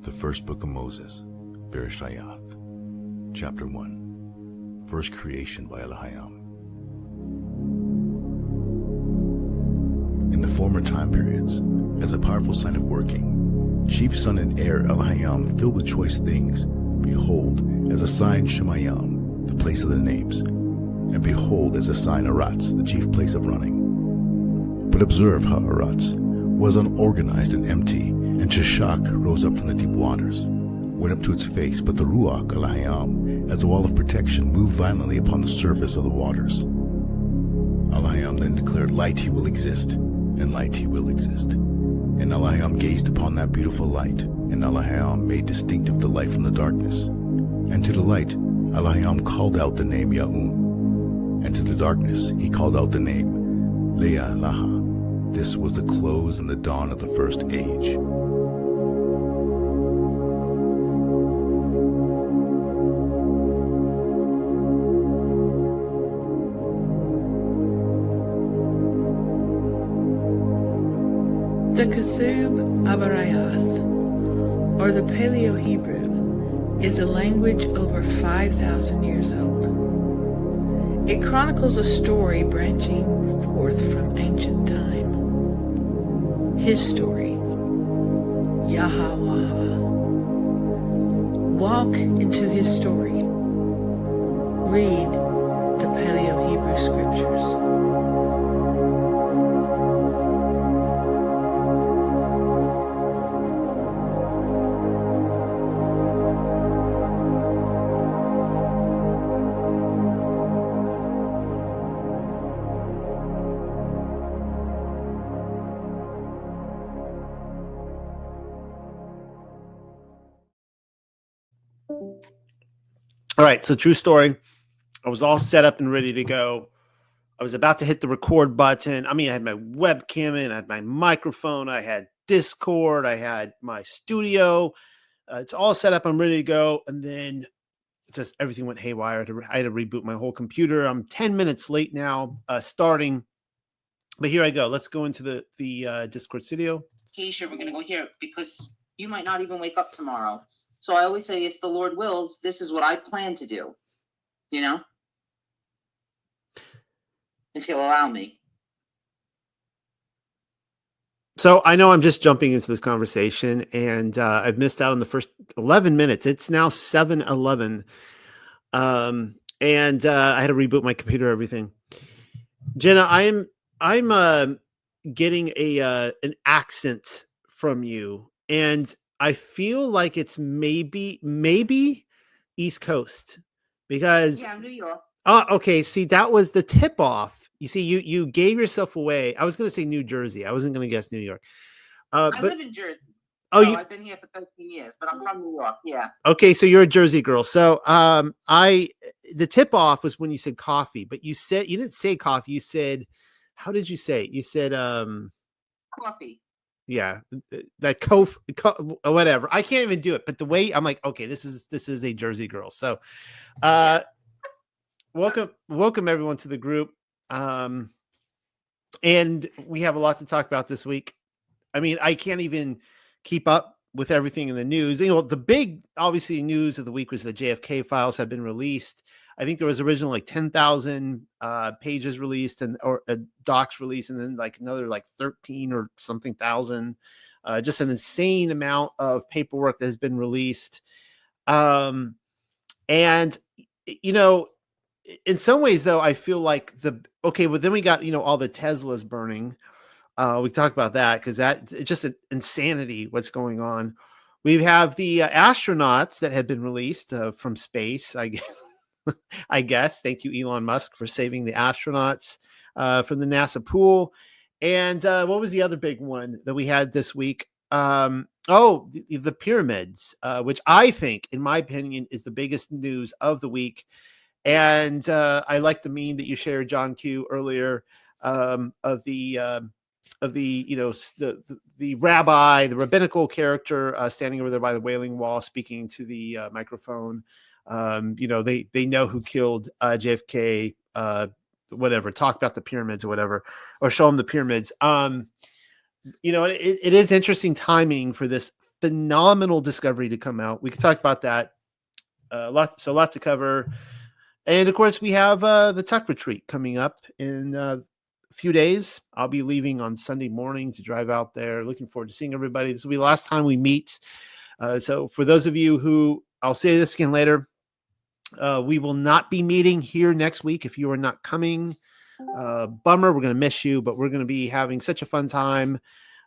The first book of Moses, Bereshith, chapter 1, first creation by Elohim. In the former time periods, as a powerful sign of working, chief son and heir Elohim filled with choice things, behold, as a sign Shemayim, the place of the names, and behold, as a sign Aratz, the chief place of running. But observe how Aratz was unorganized and empty, and Sheshach rose up from the deep waters, went up to its face, but the Ruach Elohim, as a wall of protection, moved violently upon the surface of the waters. Elohim then declared, light he will exist, and light he will exist. And Elohim gazed upon that beautiful light, and Elohim made distinctive the light from the darkness. And to the light Elohim called out the name Ya'um, and to the darkness he called out the name Leah Laha. This was the close and the dawn of the first age. The Ketub Abarayath, or the Paleo Hebrew, is a language over 5,000 years old. It chronicles a story branching forth from ancient time. His story, Yahweh. Walk into his story. Read the Paleo Hebrew scriptures. All right, so true story. I was all set up and ready to go. I was about to hit the record button. I mean, I had my webcam in, I had my microphone, I had Discord, I had my studio. It's all set up. I'm ready to go. And then just everything went haywire. I had to reboot my whole computer. I'm 10 minutes late now starting. But here I go. Let's go into the Discord studio. Keisha, we're going to go here because you might not even wake up tomorrow. So I always say, if the Lord wills, this is what I plan to do, you know, if he'll allow me. So I know I'm just jumping into this conversation, and I've missed out on the first 11 minutes. It's now 7:11, and I had to reboot my computer, everything. Jenna, I'm getting an accent from you, and I feel like it's maybe East Coast, because Yeah, New York. Oh, okay. See, that was the tip off. You see, you gave yourself away. I was going to say New Jersey. I wasn't going to guess New York. I live in Jersey. Oh, so I've been here for 13 years, but I'm from New York. Yeah. Okay, so you're a Jersey girl. So the tip off was when you said coffee, but you didn't say coffee. You said, how did you say it? You said Coffee. Yeah, that whatever. I can't even do it. But the way I'm like, okay, this is a Jersey girl. So, welcome everyone to the group. And we have a lot to talk about this week. I mean, I can't even keep up with everything in the news. You know, the big, obviously, news of the week was the JFK files have been released. I think there was originally like 10,000 pages released or docs released, and then like another like 13 or something thousand. Just an insane amount of paperwork that has been released. And you know, in some ways though, I feel like but then we got, you know, all the Teslas burning. We talked about that because it's just an insanity what's going on. We have the astronauts that have been released from space, I guess. I guess. Thank you, Elon Musk, for saving the astronauts from the NASA pool. And what was the other big one that we had this week? The pyramids, which I think, in my opinion, is the biggest news of the week. And I like the meme that you shared, John Q, earlier of the you know, the rabbi, the rabbinical character standing over there by the Wailing Wall, speaking to the microphone. You know, they know who killed JFK, whatever, talk about the pyramids or whatever, or show them the pyramids. You know, it is interesting timing for this phenomenal discovery to come out. We could talk about that a lot to cover. And of course, we have the TUC retreat coming up in a few days. I'll be leaving on Sunday morning to drive out there. Looking forward to seeing everybody. This will be the last time we meet. So for those of you who, I'll say this again later, we will not be meeting here next week. If you are not coming, bummer, we're going to miss you, but we're going to be having such a fun time.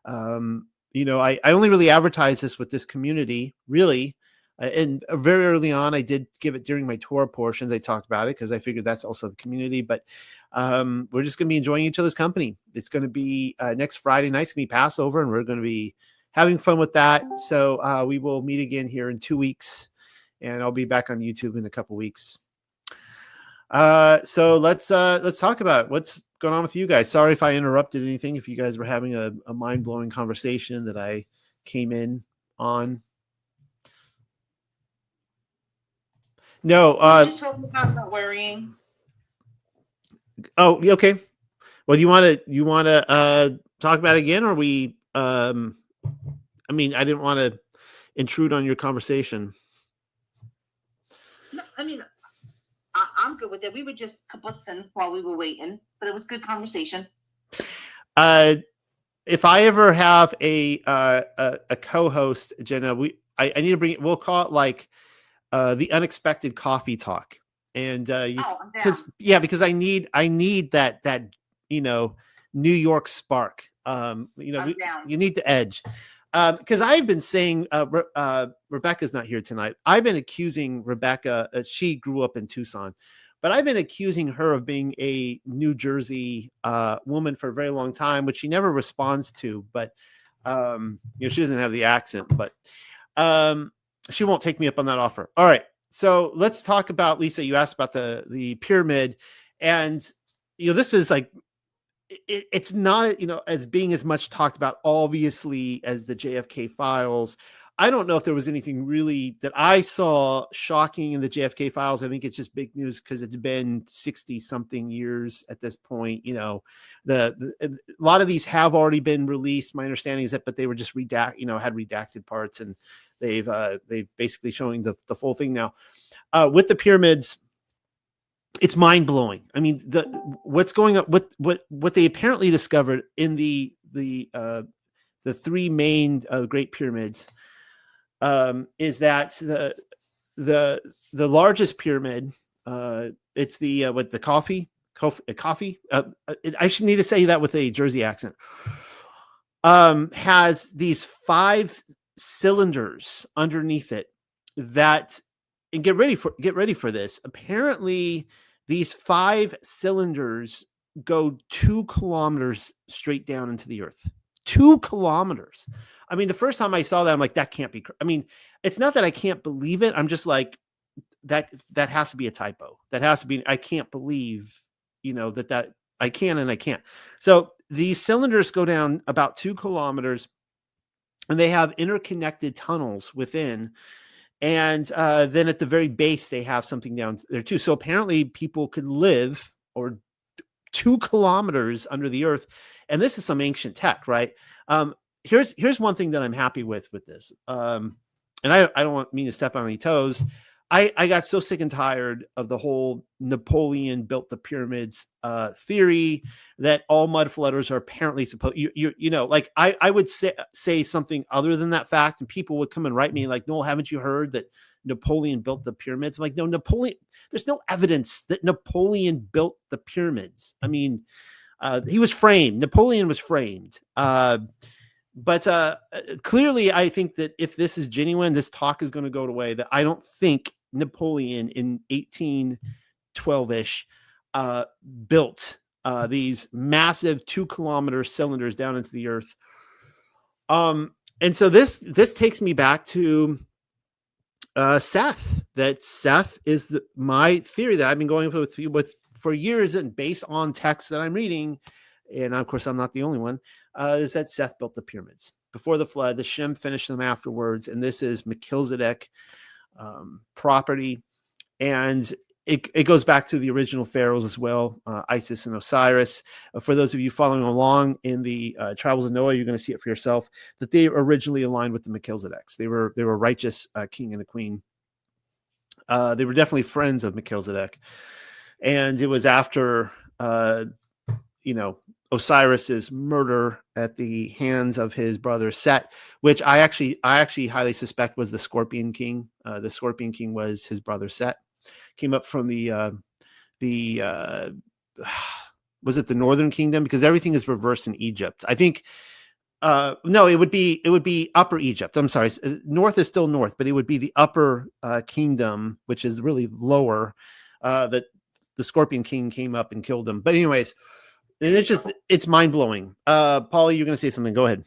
I only really advertise this with this community, really. And very early on, I did give it during my Torah portions. I talked about it because I figured that's also the community. But we're just going to be enjoying each other's company. It's going to be next Friday night. It's going to be Passover, and we're going to be having fun with that. So we will meet again here in 2 weeks, and I'll be back on YouTube in a couple weeks. So let's talk about it. What's going on with you guys? Sorry if I interrupted anything. If you guys were having a mind-blowing conversation that I came in on. No, just talking about not worrying. Oh, okay. Well, do you want to talk about it again, or we? I mean, I didn't want to intrude on your conversation. No, I mean, I'm good with it. We were just kabutzing while we were waiting, but it was good conversation. If I ever have a co-host, Jenna, I need to bring it. We'll call it like the unexpected coffee talk, and because I need that New York spark. You need the edge. Because I've been saying, Rebecca's not here tonight. I've been accusing Rebecca. She grew up in Tucson, but I've been accusing her of being a New Jersey woman for a very long time, which she never responds to. But she doesn't have the accent. But she won't take me up on that offer. All right, so let's talk about, Lisa. You asked about the pyramid, and this is like. It's not, as being as much talked about, obviously, as the JFK files. I don't know if there was anything really that I saw shocking in the JFK files. I think it's just big news because it's been 60 something years at this point. A lot of these have already been released. My understanding is that, but they were just had redacted parts, and they've basically showing the full thing now. With the pyramids, it's mind blowing. I mean, what's going on? What they apparently discovered in the three main Great Pyramids is that the largest pyramid, it's the coffee. I should need to say that with a Jersey accent. Has these 5 cylinders underneath it that. And get ready for this. Apparently, these 5 cylinders go 2 kilometers straight down into the earth. 2 kilometers. I mean, the first time I saw that, I'm like, that can't be. I mean, it's not that I can't believe it. I'm just like, that has to be a typo. That has to be. I can't believe, that I can and I can't. So these cylinders go down about 2 kilometers, and they have interconnected tunnels within. And then at the very base, they have something down there too. So apparently people could live 2 kilometers under the earth. And this is some ancient tech, right? Here's one thing that I'm happy with this. And I don't mean to step on any toes. I got so sick and tired of the whole Napoleon built the pyramids theory that all mud flooders are apparently supposed. Like I would say something other than that fact, and people would come and write me like, Noel, haven't you heard that Napoleon built the pyramids? I'm like, no, Napoleon. There's no evidence that Napoleon built the pyramids. I mean, he was framed. Napoleon was framed. But clearly, I think that if this is genuine, this talk is going to go away. That I don't think Napoleon in 1812-ish built these massive 2 kilometer cylinders down into the earth. And so this takes me back to Seth. That Seth is my theory that I've been going with for years, and based on texts that I'm reading. And of course, I'm not the only one, is that Seth built the pyramids before the flood. The Shem finished them afterwards. And this is Melchizedek property. And it goes back to the original pharaohs as well, Isis and Osiris. For those of you following along in the Travels of Noah, you're going to see it for yourself that they originally aligned with the Melchizedeks. They were righteous king and a queen. They were definitely friends of Melchizedek, and it was after Osiris's murder at the hands of his brother Set, which I actually highly suspect was the Scorpion King. The Scorpion King was his brother Set. Came up from the was it the Northern Kingdom? Because everything is reversed in Egypt. I think no, it would be Upper Egypt. I'm sorry, North is still North, but it would be the Upper Kingdom, which is really lower. That the Scorpion King came up and killed him. But anyways. And it's mind blowing. Paulie, you're going to say something. Go ahead.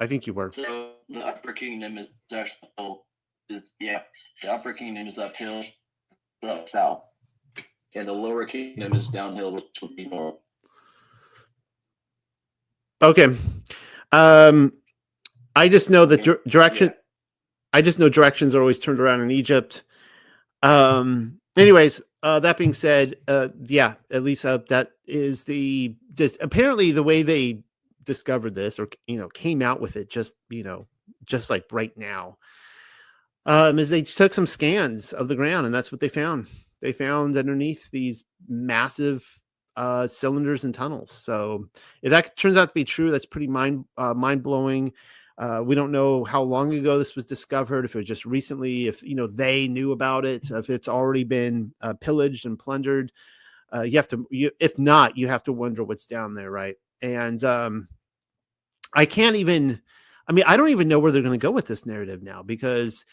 I think you were. So the Upper Kingdom is uphill. The Upper Kingdom is uphill, south, and the Lower Kingdom is downhill, which would be north. Okay. I just know that direction. Yeah. I just know directions are always turned around in Egypt. Anyways. That being said, at least that is apparently the way they discovered this or, came out with it just like right now, is they took some scans of the ground and that's what they found. They found underneath these massive cylinders and tunnels. So if that turns out to be true, that's pretty mind blowing. We don't know how long ago this was discovered, if it was just recently, if they knew about it, if it's already been pillaged and plundered. If not, you have to wonder what's down there, right? And I don't even know where they're going to go with this narrative now, because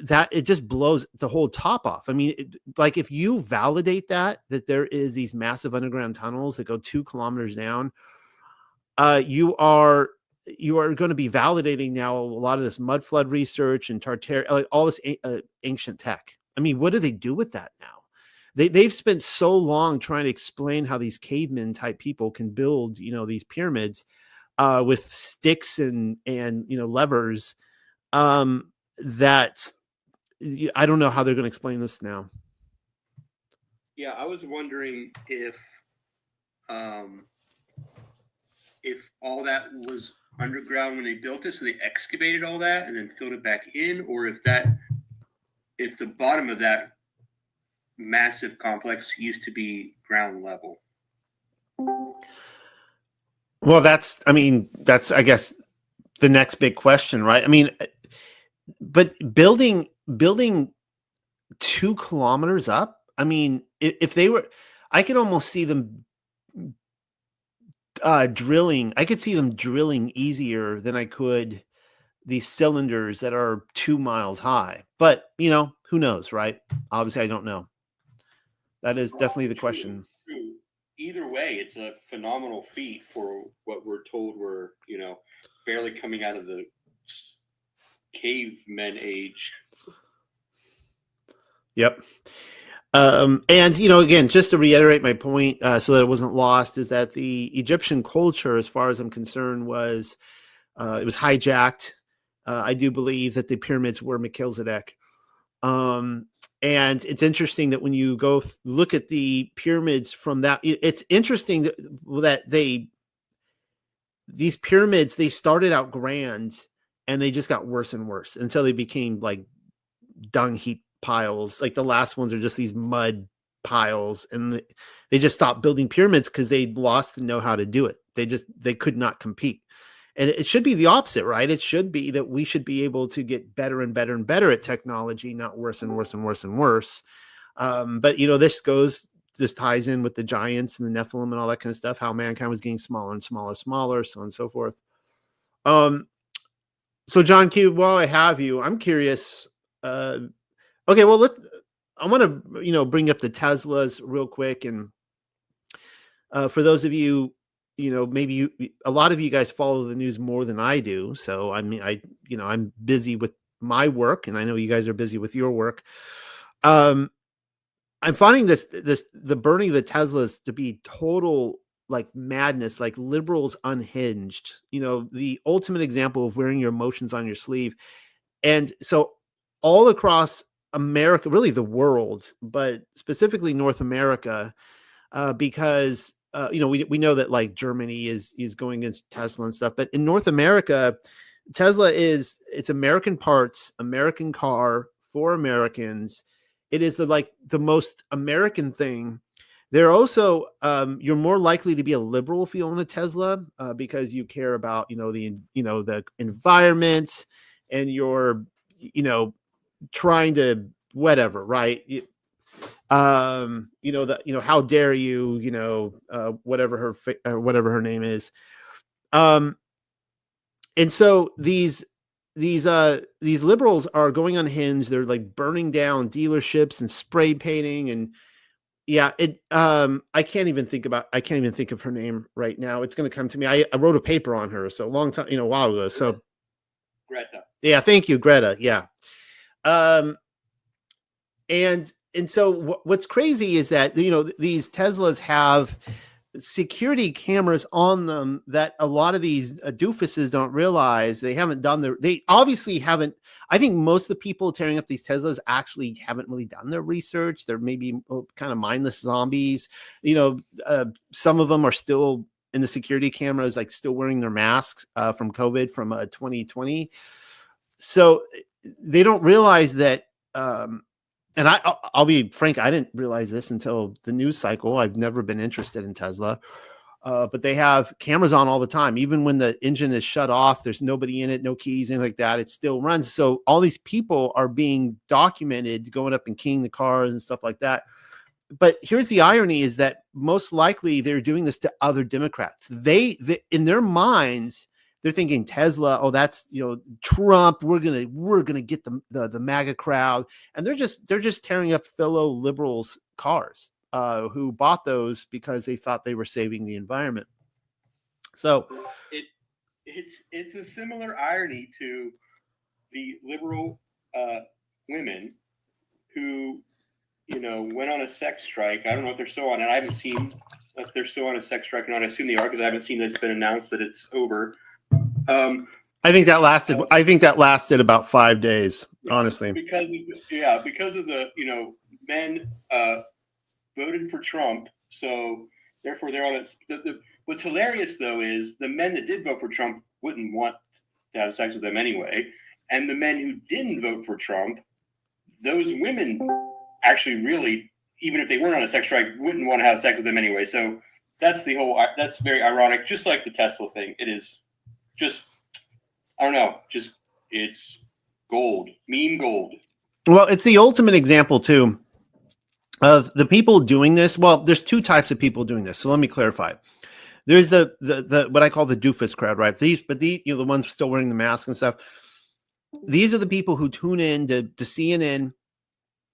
that it just blows the whole top off. I mean, like if you validate that there is these massive underground tunnels that go 2 kilometers down, you are going to be validating now a lot of this mud flood research and like all this ancient tech. I mean, what do they do with that now? They've spent so long trying to explain how these caveman type people can build, these pyramids with sticks and levers, that I don't know how they're going to explain this now. Yeah, I was wondering if all that was underground when they built it, so they excavated all that and then filled it back in, or if the bottom of that massive complex used to be ground level. Well, that's I guess the next big question, right? I mean, but building 2 kilometers up, I mean, if they were, I could almost see them drilling. I could see them drilling easier than I could these cylinders that are 2 miles high. But who knows, right? Obviously, I don't know. That is definitely the question. True. Either way, it's a phenomenal feat for what we're told were, barely coming out of the cavemen age. Yep. And again, just to reiterate my point, so that it wasn't lost, is that the Egyptian culture, as far as I'm concerned, was it was hijacked. I do believe that the pyramids were Melchizedek. And it's interesting that when you go look at the pyramids from that, it's interesting that these pyramids, they started out grand and they just got worse and worse until they became like dung heap piles. Like the last ones are just these mud piles, and they just stopped building pyramids because they lost the know how to do it. They could not compete. And it should be the opposite, right? It should be that we should be able to get better and better and better at technology, not worse and worse and worse and worse. But this ties in with the giants and the Nephilim and all that kind of stuff, how mankind was getting smaller and smaller, smaller, so on and so forth. So John Q, while I have you, I'm curious. Okay, well, I want to, bring up the Teslas real quick. And for those of you, maybe a lot of you guys follow the news more than I do. So I mean, I'm busy with my work, and I know you guys are busy with your work. I'm finding the burning of the Teslas to be total like madness, like liberals unhinged, the ultimate example of wearing your emotions on your sleeve. And so all across America, really the world, but specifically North America, because we know that like Germany is going against Tesla and stuff, but in North America, Tesla it's American parts, American car for Americans. It is the most American thing. They're also you're more likely to be a liberal if you own a Tesla because you care about the environment, and you're trying to whatever, right? How dare you, whatever her name is. And so these liberals are going unhinged. They're like burning down dealerships and spray painting, and I can't even think of her name right now. It's going to come to me. I wrote a paper on her so a long time, a while ago. So Greta. Yeah, thank you, Greta. Yeah. And so what's crazy is that, these Teslas have security cameras on them that a lot of these doofuses don't realize. They obviously haven't. I think most of the people tearing up these Teslas actually haven't really done their research. They're maybe kind of mindless zombies. Some of them are still in the security cameras, like still wearing their masks from COVID from 2020. So they don't realize that. And I'll be frank, I didn't realize this until the news cycle. I've never been interested in Tesla, but they have cameras on all the time. Even when the engine is shut off, there's nobody in it, no keys, anything like that. It still runs. So all these people are being documented going up and keying the cars and stuff like that. But here's the irony is that most likely they're doing this to other Democrats. They in their minds, they're thinking Tesla, oh, that's Trump. We're gonna get the MAGA crowd, and they're just tearing up fellow liberals' cars who bought those because they thought they were saving the environment. So it's a similar irony to the liberal women who went on a sex strike. I don't know if they're still on it. I haven't seen if they're still on a sex strike or not. I assume they are because I haven't seen that it's been announced that it's over. I think that lasted about 5 days, honestly. Because of the men voted for Trump, so therefore they're on it. What's hilarious though is the men that did vote for Trump wouldn't want to have sex with them anyway, and the men who didn't vote for Trump, those women actually really, even if they weren't on a sex strike, wouldn't want to have sex with them anyway. So that's very ironic. Just like the Tesla thing, it is. Just, I don't know, it's gold, meme gold. Well, it's the ultimate example too of the people doing this. Well, there's two types of people doing this. So let me clarify. There's the what I call the doofus crowd, right? The ones still wearing the mask and stuff. These are the people who tune in to CNN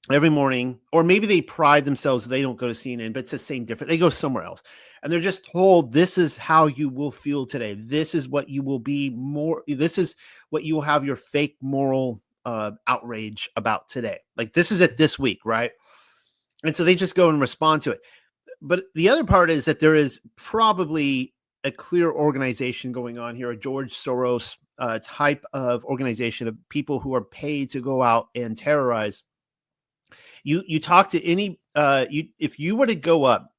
every morning, or maybe they pride themselves they don't go to CNN, but it's the same difference. They go somewhere else, and they're just told this is how you will feel today. This is what you will be more. This is what you will have your fake moral outrage about today. Like this is it this week, right? And so they just go and respond to it. But the other part is that there is probably a clear organization going on here, a George Soros type of organization of people who are paid to go out and terrorize. You talk to any if you were to go up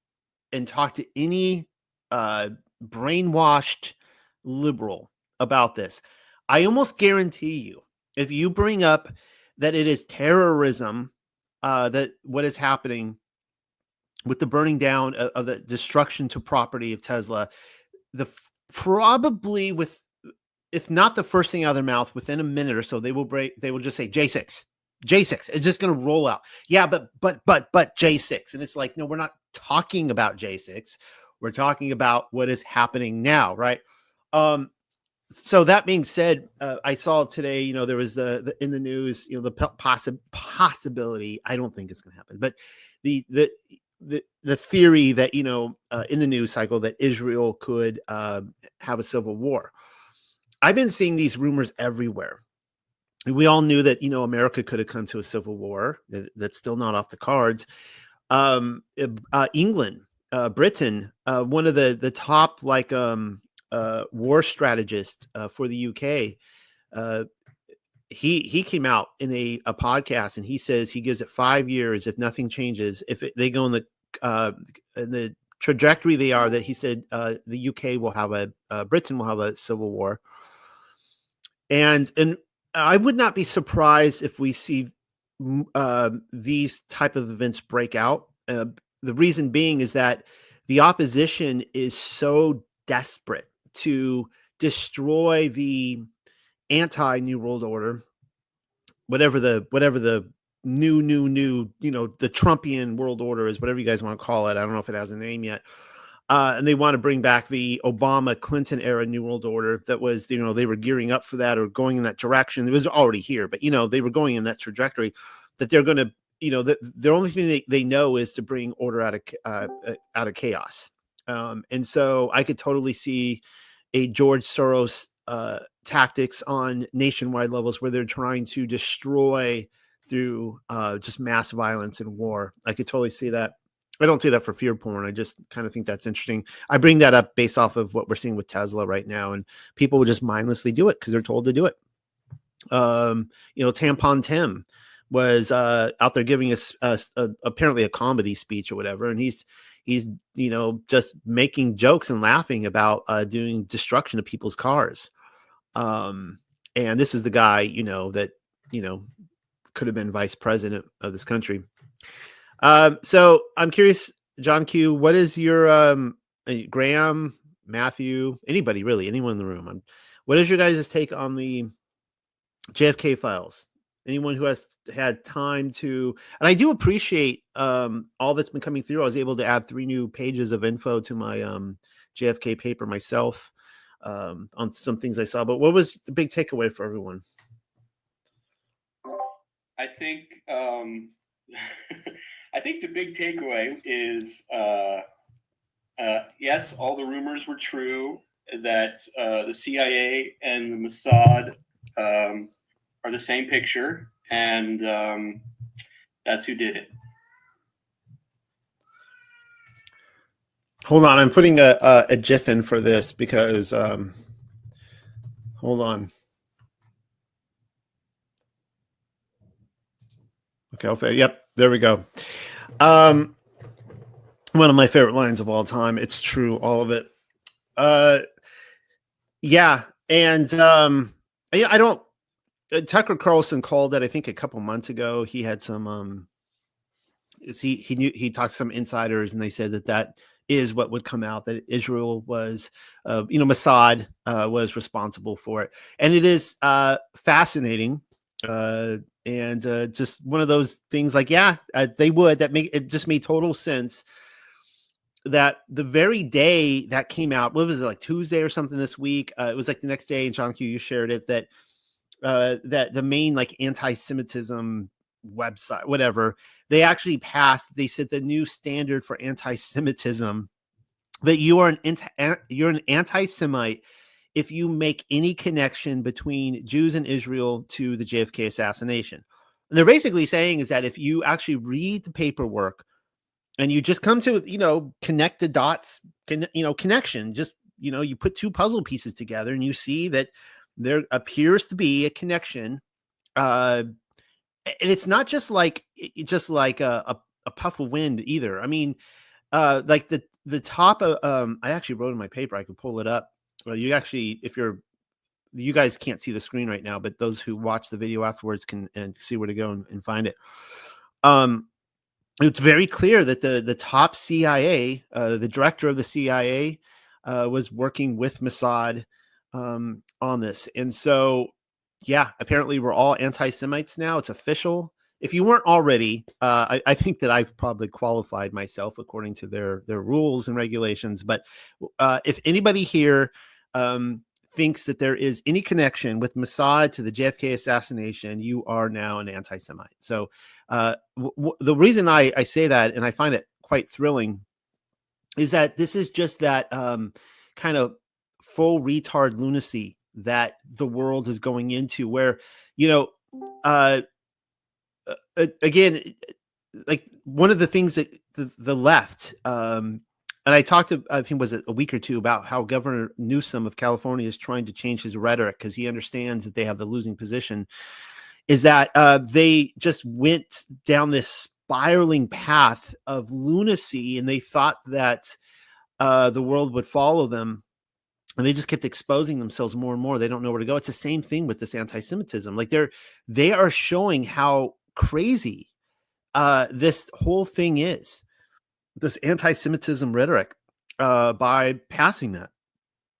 and talk to any brainwashed liberal about this, I almost guarantee you, if you bring up that it is terrorism, that what is happening with the burning down of the destruction to property of Tesla, probably if not the first thing out of their mouth, within a minute or so, they will just say J6. J6. It's just going to roll out. Yeah, but J6. And it's like, no, we're not talking about J6. We're talking about what is happening now, right? So that being said, I saw today, there was the in the news, the possibility. I don't think it's going to happen, but the theory that in the news cycle that Israel could have a civil war. I've been seeing these rumors everywhere. We all knew that, America could have come to a civil war. That's still not off the cards. England, Britain, one of the top war strategists for the UK, he came out in a podcast, and he says he gives it 5 years if nothing changes. If they go in the trajectory they are, that he said the UK will have Britain will have a civil war, and I would not be surprised if we see these type of events break out. The reason being is that the opposition is so desperate to destroy the anti-New World Order, whatever the new, the Trumpian world order is, whatever you guys want to call it. I don't know if it has a name yet. And they want to bring back the Obama-Clinton era New World Order that was, they were gearing up for that or going in that direction. It was already here, but, they were going in that trajectory, that they're going to, the only thing they know is to bring order out of chaos. And so I could totally see a George Soros tactics on nationwide levels where they're trying to destroy through just mass violence and war. I could totally see that. I don't say that for fear porn. I just kind of think that's interesting. I bring that up based off of what we're seeing with Tesla right now, and people will just mindlessly do it because they're told to do it. Tampon Tim was out there giving us apparently a comedy speech or whatever, and he's just making jokes and laughing about doing destruction of people's cars. And this is the guy that could have been vice president of this country. So I'm curious, John Q, what is your Graham, Matthew, anybody really, anyone in the room? What is your guys' take on the JFK files? Anyone who has had time to, and I do appreciate all that's been coming through. I was able to add 3 new pages of info to my JFK paper myself on some things I saw. But what was the big takeaway for everyone? I think I think the big takeaway is yes, all the rumors were true, that the CIA and the Mossad are the same picture, and that's who did it. Hold on, I'm putting a GIF in for this because hold on. Okay, yep, there we go. One of my favorite lines of all time. It's true, all of it. Yeah, and I don't. Tucker Carlson called it, I think, a couple months ago. He had some. He talked to some insiders, and they said that is what would come out, that Israel was, Mossad was responsible for it, and it is fascinating. And just one of those things like, they would, it just made total sense that the very day that came out, what was it, like Tuesday or something this week? It was like the next day, and John Q, you shared it, that the main like anti-Semitism website, whatever, they actually passed, they said the new standard for anti-Semitism, that you're an anti-Semite if you make any connection between Jews and Israel to the JFK assassination. And they're basically saying is that if you actually read the paperwork and you just come to, connect the dots, connection, just, you put 2 puzzle pieces together and you see that there appears to be a connection. And it's not just like a puff of wind either. I mean, like the top of, I actually wrote in my paper, I could pull it up. Well, you actually, you guys can't see the screen right now, but those who watch the video afterwards can and see where to go and find it. It's very clear that the top CIA, the director of the CIA, was working with Mossad on this. And so, apparently we're all anti-Semites now. It's official. If you weren't already, I think that I've probably qualified myself according to their rules and regulations. But if anybody here thinks that there is any connection with Mossad to the JFK assassination, you are now an anti-Semite. So the reason I say that, and I find it quite thrilling, is that this is just that kind of full retard lunacy that the world is going into, where, again, like one of the things that the left, And I talked to, I think was it a week or two, about how Governor Newsom of California is trying to change his rhetoric because he understands that they have the losing position. Is that they just went down this spiraling path of lunacy, and they thought that the world would follow them, and they just kept exposing themselves more and more. They don't know where to go. It's the same thing with this anti-Semitism. Like they are showing how crazy this whole thing is, this anti-Semitism rhetoric, by passing that.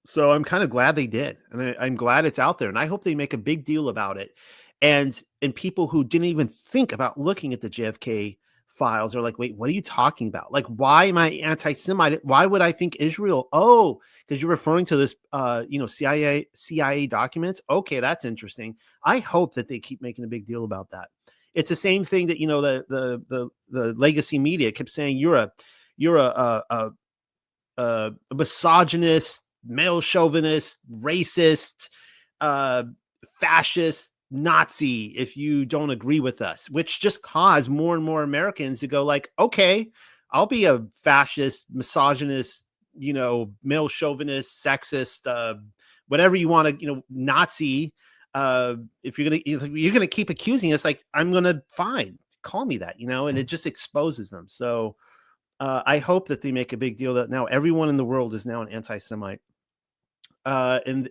So I'm kind of glad they did, and I'm glad it's out there, and I hope they make a big deal about it. And people who didn't even think about looking at the JFK files are like, wait, what are you talking about? Like, why am I anti-Semite? Why would I think Israel? Oh, because you're referring to this, CIA documents. Okay, that's interesting. I hope that they keep making a big deal about that. It's the same thing that, the legacy media kept saying, you're a misogynist, male chauvinist, racist, fascist, Nazi if you don't agree with us, which just caused more and more Americans to go like, okay, I'll be a fascist, misogynist, male chauvinist, sexist, whatever you want to, Nazi. If you're gonna keep accusing us, like, I'm gonna call me that, and it just exposes them. So I hope that they make a big deal that now everyone in the world is now an anti-Semite, and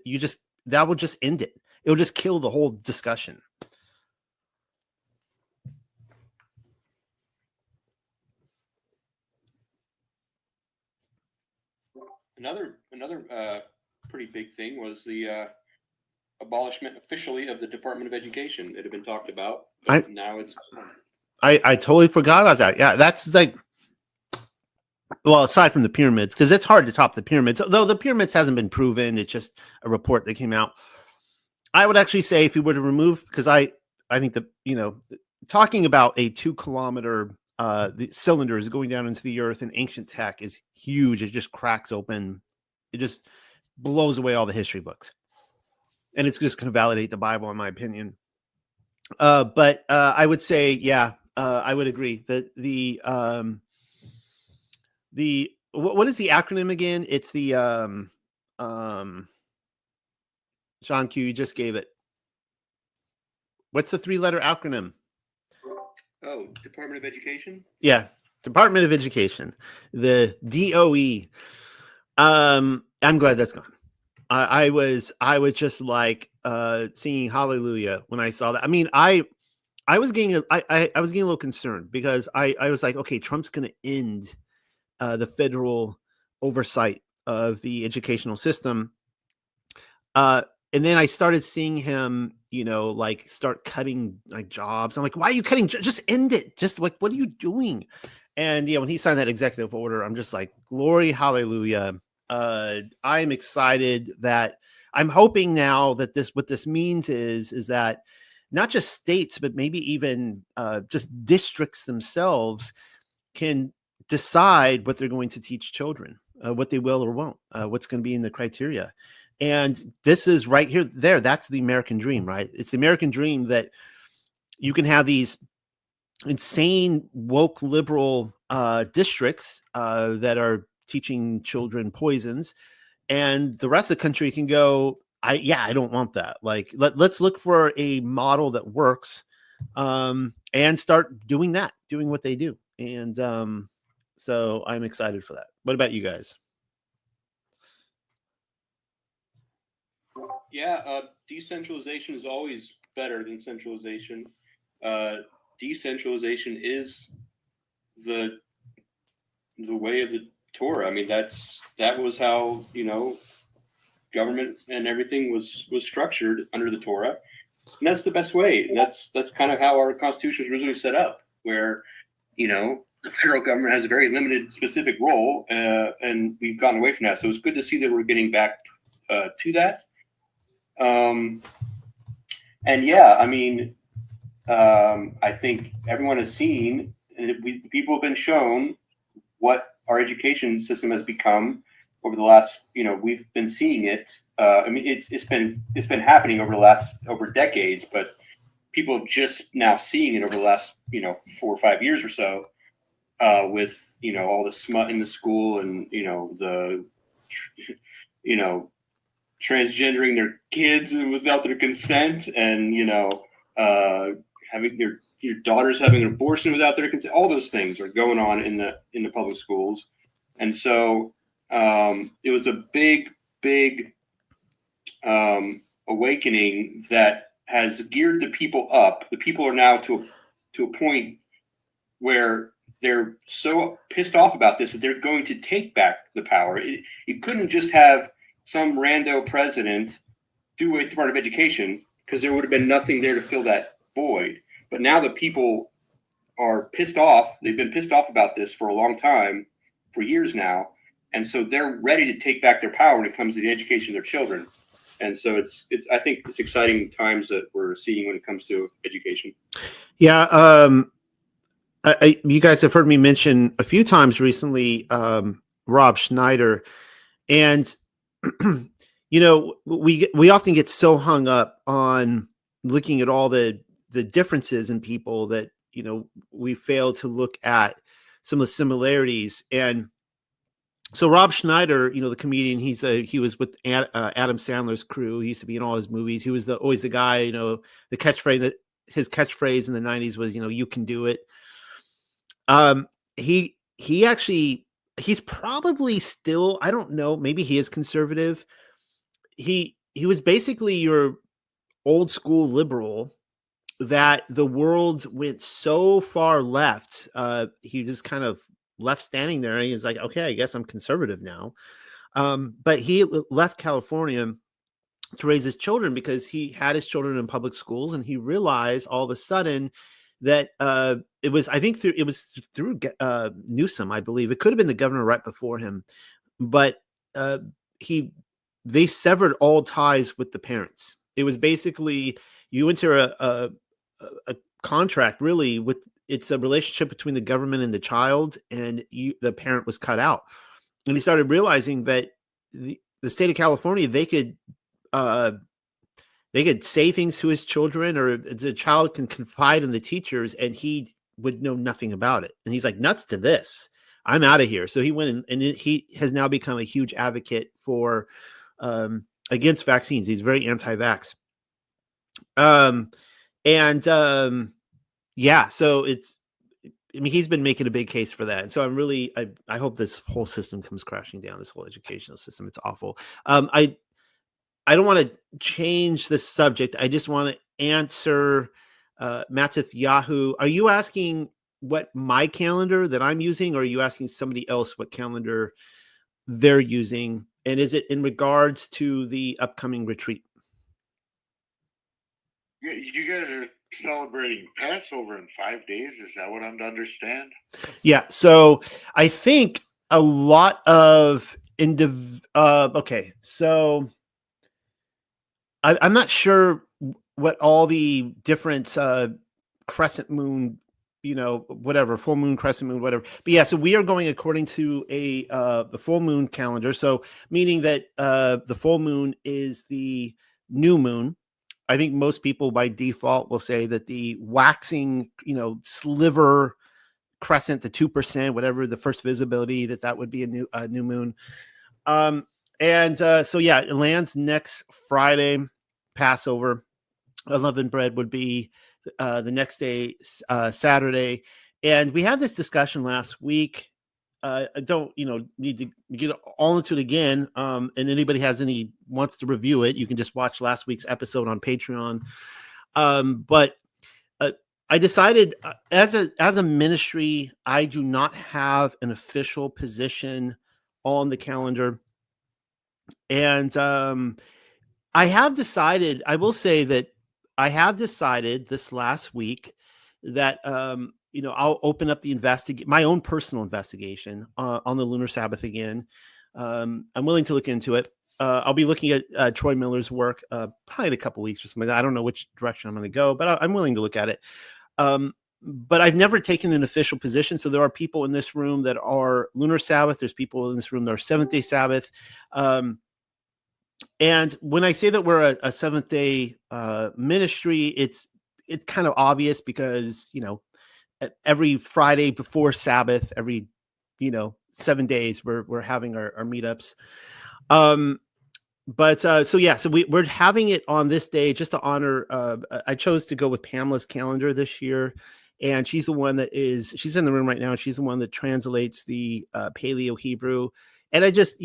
that will just end it. It'll just kill the whole discussion. Another pretty big thing was the abolishment officially of the Department of Education. It had been talked about, but now it's. I totally forgot about that. Yeah, that's like, well, aside from the pyramids, because it's hard to top the pyramids. Though the pyramids hasn't been proven, it's just a report that came out. I would actually say if you were to remove, because I think that, talking about a 2-kilometer the cylinders going down into the earth in ancient tech is huge. It just cracks open. It just blows away all the history books. And it's just going to validate the Bible, in my opinion. But I would say, yeah, I would agree that what is the acronym again? It's the Sean Q, you just gave it. What's the 3-letter acronym? Oh, Department of Education? Yeah, Department of Education. The DOE. I'm glad that's gone. I was just like singing hallelujah when I saw that. I mean, I was getting a little concerned because I was like, okay, Trump's going to end the federal oversight of the educational system. And then I started seeing him, start cutting like jobs. I'm like, why are you cutting? Just end it. Just like, what are you doing? And when he signed that executive order, I'm just like, glory, hallelujah. I'm excited that I'm hoping now that what this means is that not just states, but maybe even just districts themselves can decide what they're going to teach children, what they will or won't, what's going to be in the criteria. And this is right here, there. That's the American dream, right? It's the American dream that you can have these insane woke liberal districts that are teaching children poisons, and the rest of the country can go, I don't want that. Like, let's look for a model that works, and start doing what they do. And so I'm excited for that. What about you guys? Yeah, decentralization is always better than centralization. Decentralization is the way of the Torah. I mean, that was how government and everything was structured under the Torah, and that's the best way. That's kind of how our Constitution was originally set up, where the federal government has a very limited specific role, and we've gotten away from that. So it's good to see that we're getting back to that. And yeah, I mean, I think everyone has seen, people have been shown what our education system has become over the last, we've been seeing it. I mean, it's been happening over decades, but people have just now seeing it over the last, 4 or 5 years or so. with all the smut in the school and the transgendering their kids without their consent, and having your daughters having an abortion without their consent. All those things are going on in the public schools, and so it was a big awakening that has geared the people up. The people are now to a point where they're so pissed off about this that they're going to take back the power. You couldn't just have some rando president do a Department of Education, because there would have been nothing there to fill that void. But now the people are pissed off. They've been pissed off about this for a long time, for years now. And so they're ready to take back their power when it comes to the education of their children. And so I think it's exciting times that we're seeing when it comes to education. Yeah. You guys have heard me mention a few times recently, Rob Schneider, and we often get so hung up on looking at all the differences in people that we fail to look at some of the similarities. And so Rob Schneider, the comedian, he was with Adam Sandler's crew. He used to be in all his movies. He was always the guy, his catchphrase in the 90s was, you can do it. He's probably still, I don't know, maybe he is conservative. He was basically your old school liberal that the world went so far left. He just kind of left standing there, and he's like, okay, I guess I'm conservative now. But he left California to raise his children because he had his children in public schools, and he realized all of a sudden that it was through Newsom, I believe. It could have been the governor right before him, but they severed all ties with the parents. It was basically you enter a contract, really, it's a relationship between the government and the child, and the parent was cut out. And he started realizing that the state of California, they could say things to his children, or the child can confide in the teachers, and he would know nothing about it. And he's like, nuts to this. I'm out of here. So he went and he has now become a huge advocate for against vaccines. He's very anti-vax. So he's been making a big case for that. And so I hope this whole system comes crashing down, this whole educational system. It's awful. I don't want to change the subject. I just want to answer Matzith Yahoo. Are you asking what my calendar that I'm using, or are you asking somebody else what calendar they're using? And is it in regards to the upcoming retreat? You guys are celebrating Passover in 5 days. Is that what I'm to understand? Yeah. So I think a lot of okay. So I'm not sure what all the different crescent moon, whatever, full moon, crescent moon, whatever. But yeah, so we are going according to the full moon calendar. So meaning that the full moon is the new moon. I think most people by default will say that the waxing, sliver crescent, the 2%, whatever the first visibility, that would be a new moon. So yeah, it lands next Friday, Passover. Unleavened bread would be the next day, Saturday. And we had this discussion last week. I don't, need to get all into it again. And anybody wants to review it, you can just watch last week's episode on Patreon. But I decided as a ministry, I do not have an official position on the calendar. And I have decided, I will say that I have decided this last week that, I'll open up my own personal investigation on the lunar Sabbath again. I'm willing to look into it. I'll be looking at Troy Miller's work probably in a couple weeks or something. I don't know which direction I'm going to go, but I'm willing to look at it. But I've never taken an official position. So there are people in this room that are lunar Sabbath. There's people in this room that are Seventh-day Sabbath. And when I say that we're a Seventh-day ministry, it's kind of obvious because, every Friday before Sabbath, every 7 days, we're having our meetups. So we're having it on this day just to honor. I chose to go with Pamela's calendar this year, and she's the one she's in the room right now. She's the one that translates the Paleo Hebrew, and I just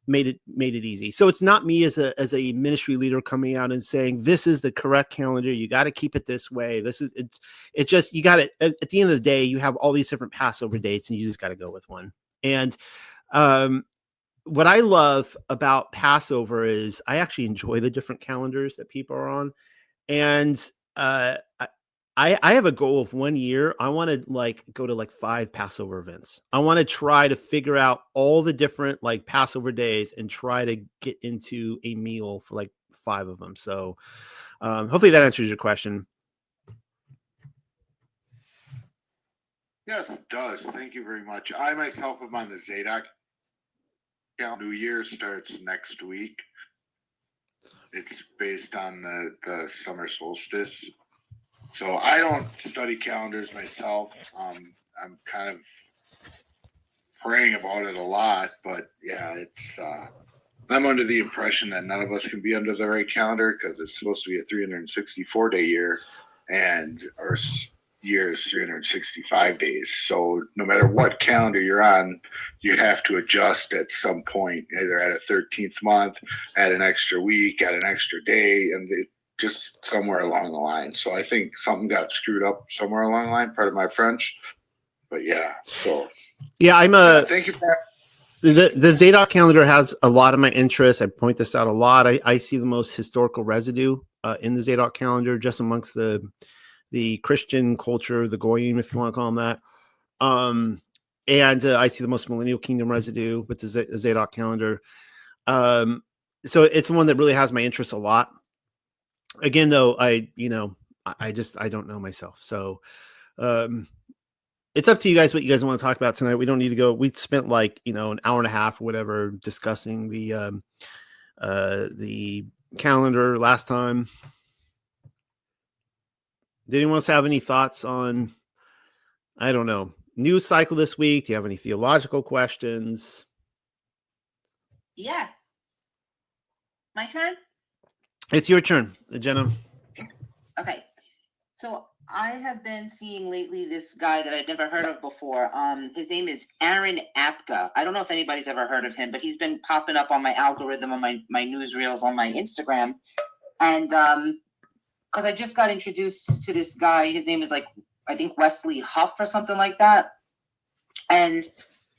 made it easy. So it's not me as a ministry leader coming out and saying this is the correct calendar. You got to keep it this way. It's just you got it. At the end of the day, you have all these different Passover dates, and you just got to go with one. And what I love about Passover is I actually enjoy the different calendars that people are on. And I have a goal of 1 year. I want to go to 5 Passover events. I want to try to figure out all the different Passover days and try to get into a meal for 5 of them. So hopefully that answers your question. Yes, it does. Thank you very much. I myself am on the Zadok. New Year starts next week. It's based on the summer solstice. So I don't study calendars myself. I'm kind of praying about it a lot, but yeah, it's I'm under the impression that none of us can be under the right calendar because it's supposed to be a 364-day year, and our year is 365 days. So no matter what calendar you're on, you have to adjust at some point, either at a 13th month, at an extra week, at an extra day, and just somewhere along the line. So I think something got screwed up somewhere along the line, part of my French. But yeah, so. Yeah, thank you, Pat. The Zadok calendar has a lot of my interests. I point this out a lot. I see the most historical residue in the Zadok calendar, just amongst the Christian culture, the Goyim, if you want to call them that. And I see the most millennial kingdom residue with the Zadok calendar. So it's the one that really has my interest a lot. Again, though, I don't know myself. So it's up to you guys what you guys want to talk about tonight. We don't need to go. We spent an hour and a half or whatever discussing the calendar last time. Did anyone else have any thoughts on, I don't know, news cycle this week? Do you have any theological questions? Yes. My turn? It's your turn, Jenna. Okay. So I have been seeing lately this guy that I'd never heard of before. His name is Aaron Apka. I don't know if anybody's ever heard of him, but he's been popping up on my algorithm on my newsreels on my Instagram. And because I just got introduced to this guy. His name is I think Wesley Huff or something like that. And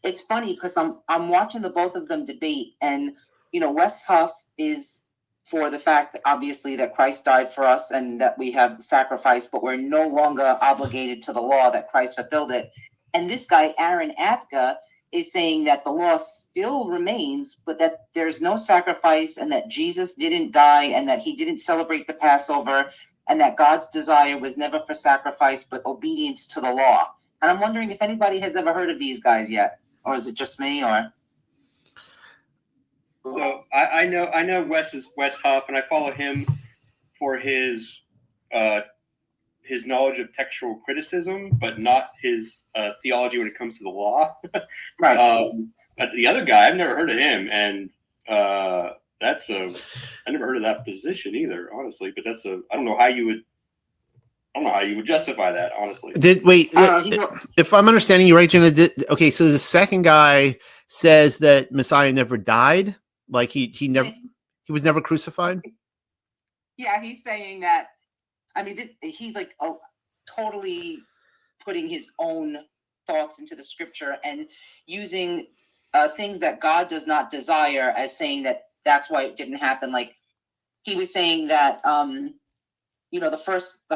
it's funny because I'm watching the both of them debate, and Wes Huff is for the fact that obviously that Christ died for us and that we have sacrifice, but we're no longer obligated to the law, that Christ fulfilled it. And this guy, Aaron Apka, is saying that the law still remains, but that there's no sacrifice, and that Jesus didn't die, and that he didn't celebrate the Passover, and that God's desire was never for sacrifice, but obedience to the law. And I'm wondering if anybody has ever heard of these guys yet, or is it just me? Or so I know Wes Huff, and I follow him for his knowledge of textual criticism, but not his theology when it comes to the law. right. But the other guy, I've never heard of him, and I never heard of that position either, honestly. But I don't know how you would justify that, honestly. If I'm understanding you right, Jenna, okay, so the second guy says that Messiah never died, he was never crucified. Yeah, he's saying that. I mean, he's totally putting his own thoughts into the scripture and using things that God does not desire as saying that that's why it didn't happen. Like he was saying that, the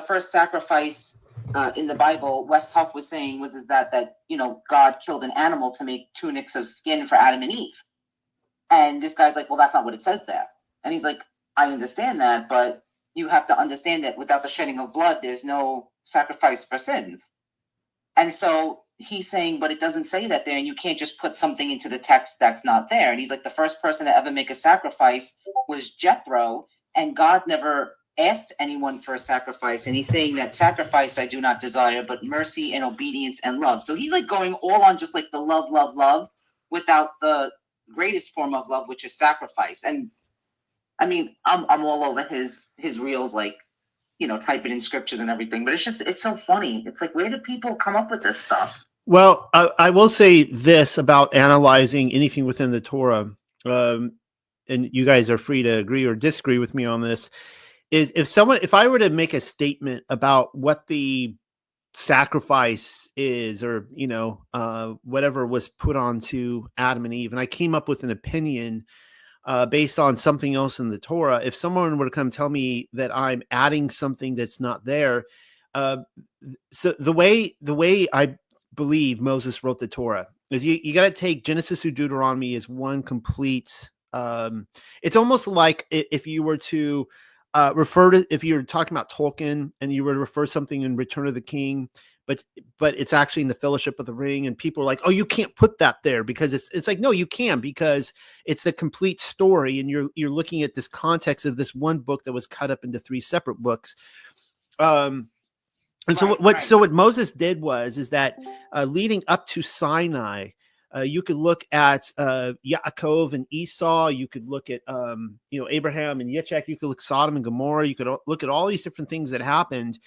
first sacrifice in the Bible, Wes Huff was saying was that God killed an animal to make tunics of skin for Adam and Eve. And this guy's like, well, that's not what it says there. And he's like, I understand that, but you have to understand that without the shedding of blood, there's no sacrifice for sins. And so he's saying, but it doesn't say that there, and you can't just put something into the text that's not there. And he's like, the first person to ever make a sacrifice was Jethro, and God never asked anyone for a sacrifice, and he's saying that sacrifice I do not desire, but mercy and obedience and love. So he's like going all on just like the love, love, love, without the greatest form of love, which is sacrifice. And I mean, I'm all over his reels, like, you know, typing in scriptures and everything. But it's so funny. It's like, where do people come up with this stuff? Well, I will say this about analyzing anything within the Torah, and you guys are free to agree or disagree with me on this, is if I were to make a statement about what the sacrifice is, or, you know, whatever was put onto Adam and Eve, and I came up with an opinion based on something else in the Torah, if someone were to come tell me that I'm adding something that's not there, so the way I believe Moses wrote the Torah is you got to take Genesis through Deuteronomy as one complete. It's almost like if you were to if you were talking about Tolkien and you were to refer something in Return of the King, but it's actually in the Fellowship of the Ring, and people are like, oh, you can't put that there because it's like, no, you can, because it's the complete story, and you're looking at this context of this one book that was cut up into 3 separate books. And so what Moses did is that leading up to Sinai, you could look at Yaakov and Esau. You could look at Abraham and Yitzchak. You could look at Sodom and Gomorrah. You could look at all these different things that happened,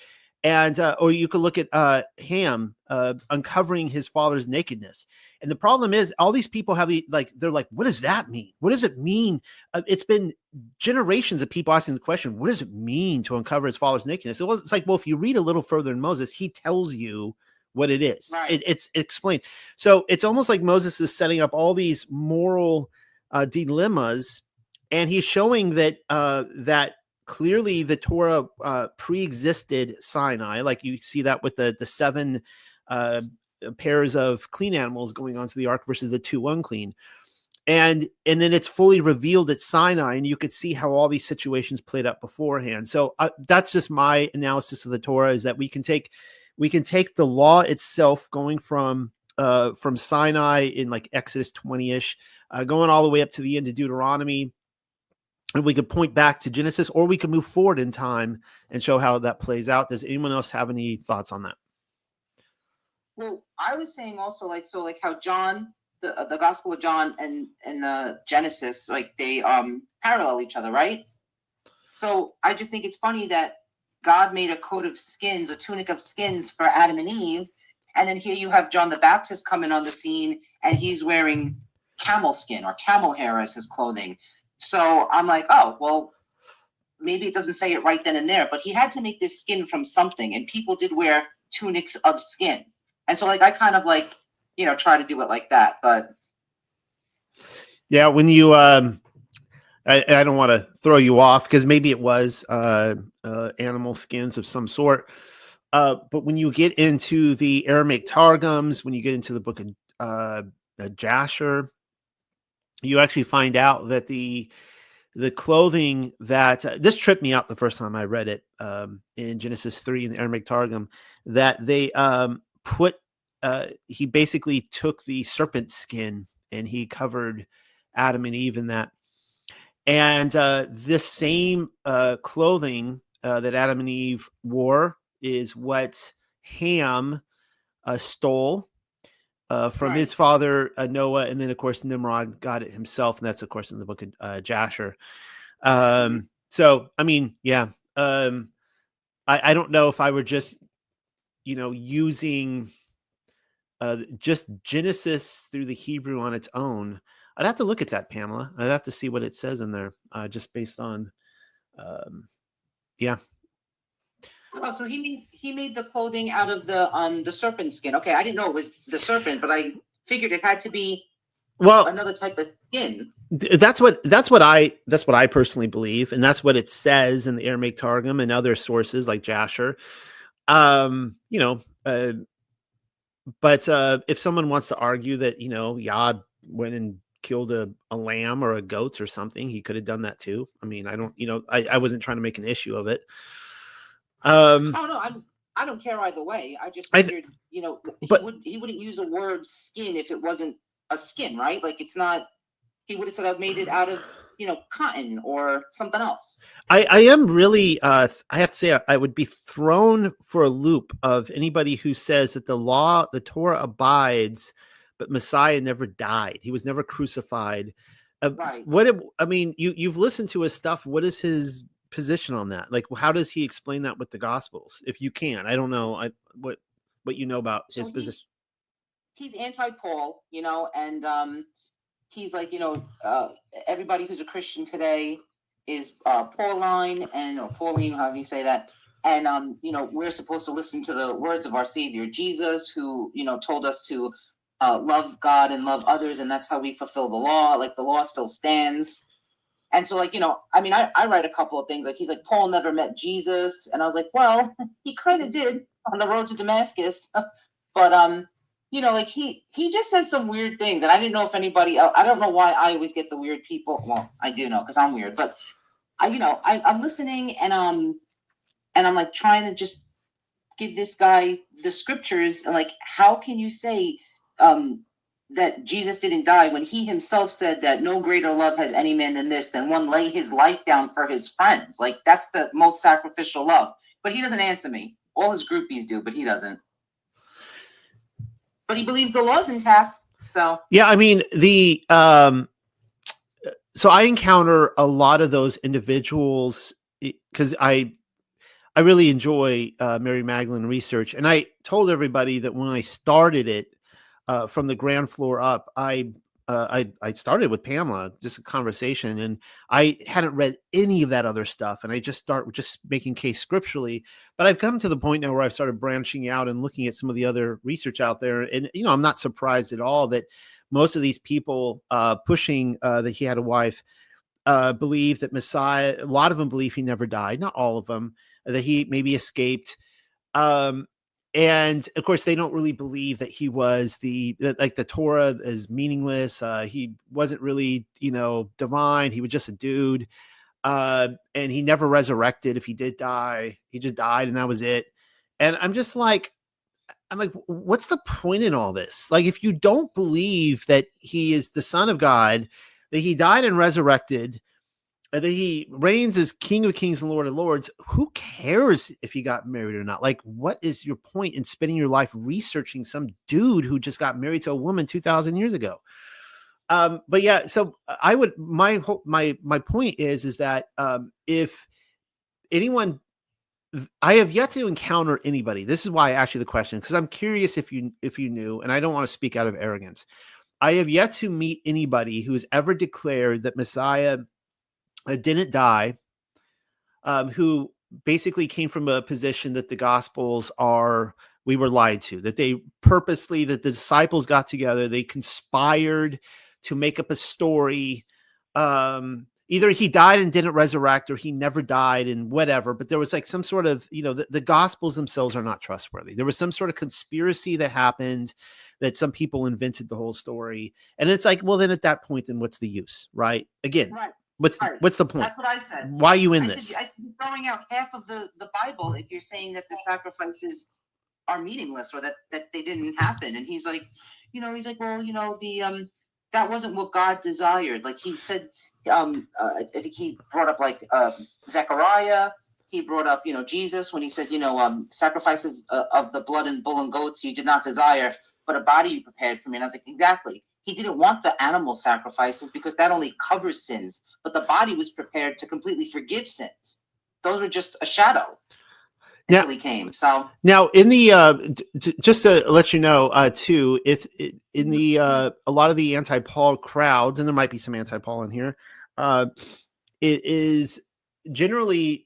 and or you could look at Ham uncovering his father's nakedness. And the problem is, all these people have they're like, what does that mean? What does it mean? It's been generations of people asking the question, what does it mean to uncover his father's nakedness? It's like, well, if you read a little further in Moses, he tells you what it is. Right. It's explained. So it's almost like Moses is setting up all these moral dilemmas, and he's showing that that clearly the Torah pre-existed Sinai. Like you see that with the 7 pairs of clean animals going onto the ark versus the 2 unclean. And then it's fully revealed at Sinai, and you could see how all these situations played out beforehand. So that's just my analysis of the Torah, is that we can take the law itself, going from Sinai in like Exodus 20-ish, going all the way up to the end of Deuteronomy, and we could point back to Genesis, or we could move forward in time and show how that plays out. Does anyone else have any thoughts on that? Well, I was saying also, like how John, the Gospel of John and the Genesis, like they parallel each other, right? So I just think it's funny that God made a coat of skins, a tunic of skins for Adam and Eve, and then here you have John the Baptist coming on the scene, and he's wearing camel skin or camel hair as his clothing. So I'm like, oh, well, maybe it doesn't say it right then and there, but he had to make this skin from something, and people did wear tunics of skin. And so, like, I kind of like, try to do it like that. But yeah, when you, I don't want to throw you off, because maybe it was animal skins of some sort. But when you get into the Aramaic Targums, when you get into the book of Jasher, you actually find out that the clothing that this tripped me out the first time I read it in Genesis 3 in the Aramaic Targum, that they he basically took the serpent skin and he covered Adam and Eve in that. And this same clothing that Adam and Eve wore is what Ham stole from his father Noah, and then of course Nimrod got it himself, and that's of course in the book of Jasher. So I mean, yeah, I don't know if I were just using just Genesis through the Hebrew on its own. I'd have to look at that, Pamela. I'd have to see what it says in there, just based on, yeah. Oh, so he made the clothing out of the serpent skin. Okay, I didn't know it was the serpent, but I figured it had to be another type of skin. That's what I personally believe, and that's what it says in the Aramaic Targum and other sources like Jasher. But if someone wants to argue that Yah went and killed a lamb or a goat or something, he could have done that too. I mean, I wasn't trying to make an issue of it. Oh no, I don't care either way. I just figured, he wouldn't use the word skin if it wasn't a skin, right? Like it's not. He would have said, "I've made it out of cotton or something else. I am really, I have to say, I would be thrown for a loop of anybody who says that the Torah abides, but Messiah never died. He was never crucified. Right. You've listened to his stuff. What is his position on that? Like, how does he explain that with the Gospels? If you can, I don't know what you know about his position. He's anti-Paul, and he's like, everybody who's a Christian today is Pauline or Pauline, however you say that. And, we're supposed to listen to the words of our Savior, Jesus, who, told us to love God and love others. And that's how we fulfill the law. Like, the law still stands. And so, like, I write a couple of things. Like, he's like, Paul never met Jesus. And I was like, well, he kind of did on the road to Damascus. But, like he just says some weird things, and I didn't know if anybody else. I don't know why I always get the weird people. Well, I do know because I'm weird, but I'm listening, and I'm like trying to just give this guy the scriptures, and like, how can you say that Jesus didn't die when he himself said that no greater love has any man than this, than one lay his life down for his friends? Like, that's the most sacrificial love. But he doesn't answer me. All his groupies do, but he doesn't. But he believes the law's intact. So yeah, so I encounter a lot of those individuals because I really enjoy Mary Magdalene research, and I told everybody that when I started it from the ground floor up, I started with Pamela, just a conversation, and I hadn't read any of that other stuff, and I just making case scripturally. But I've come to the point now where I've started branching out and looking at some of the other research out there, and I'm not surprised at all that most of these people pushing that he had a wife believe that Messiah. A lot of them believe he never died, not all of them, that he maybe escaped. And of course, they don't really believe that he was the Torah is meaningless. He wasn't really, divine. He was just a dude. And he never resurrected. If he did die, he just died and that was it. And I'm like, what's the point in all this? Like, if you don't believe that he is the Son of God, that he died and resurrected, that he reigns as King of Kings and Lord of Lords, who cares if he got married or not? Like, what is your point in spending your life researching some dude who just got married to a woman 2,000 years ago? But yeah, so I would, my point is that if anyone, I have yet to encounter anybody. This is why I asked you the question, because I'm curious if you knew, and I don't want to speak out of arrogance. I have yet to meet anybody who's ever declared that Messiah didn't die, who basically came from a position that the Gospels we were lied to, that they purposely, that the disciples got together, they conspired to make up a story. Either he died and didn't resurrect, or he never died and whatever, but there was like some sort of, the Gospels themselves are not trustworthy. There was some sort of conspiracy that happened, that some people invented the whole story. And it's like, well, then at that point, then what's the use, right? Again, right. What's the point? That's what I said. Why are you in this? I said you're throwing out half of the Bible if you're saying that the sacrifices are meaningless or that they didn't happen. And he's like, well, that wasn't what God desired. Like he said, I think he brought up like Zechariah. He brought up, Jesus when he said, sacrifices of the blood and bull and goats you did not desire, but a body you prepared for me. And I was like, exactly. He didn't want the animal sacrifices because that only covers sins, but the body was prepared to completely forgive sins. Those were just a shadow until he came. So now in the just to let you know too, if in the a lot of the anti-Paul crowds, and there might be some anti-Paul in here, it is generally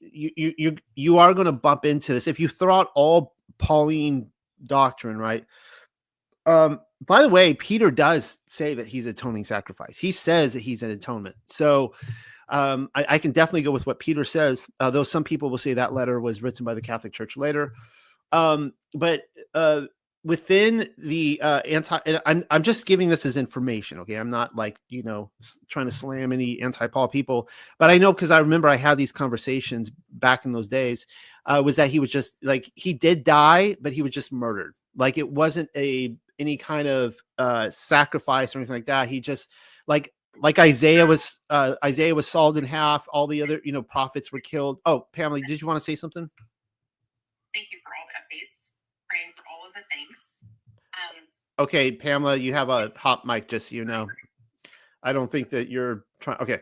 you are going to bump into this if you throw out all Pauline doctrine, right? By the way, Peter does say that he's atoning sacrifice. He says that he's an atonement. So I can definitely go with what Peter says, though some people will say that letter was written by the Catholic Church later. But within the I'm just giving this as information. Okay. I'm not like, trying to slam any anti-Paul people, but I know, because I remember I had these conversations back in those days, was that he was just like, he did die, but he was just murdered. Like it wasn't any kind of sacrifice or anything like that. He just, like, like Isaiah was sawed in half. All the other, prophets were killed. Oh, Pamela, did you want to say something? Thank you for all the updates. Praying for all of the things. Okay, Pamela, you have a hot mic, just so you know. I don't think that you're trying. Okay.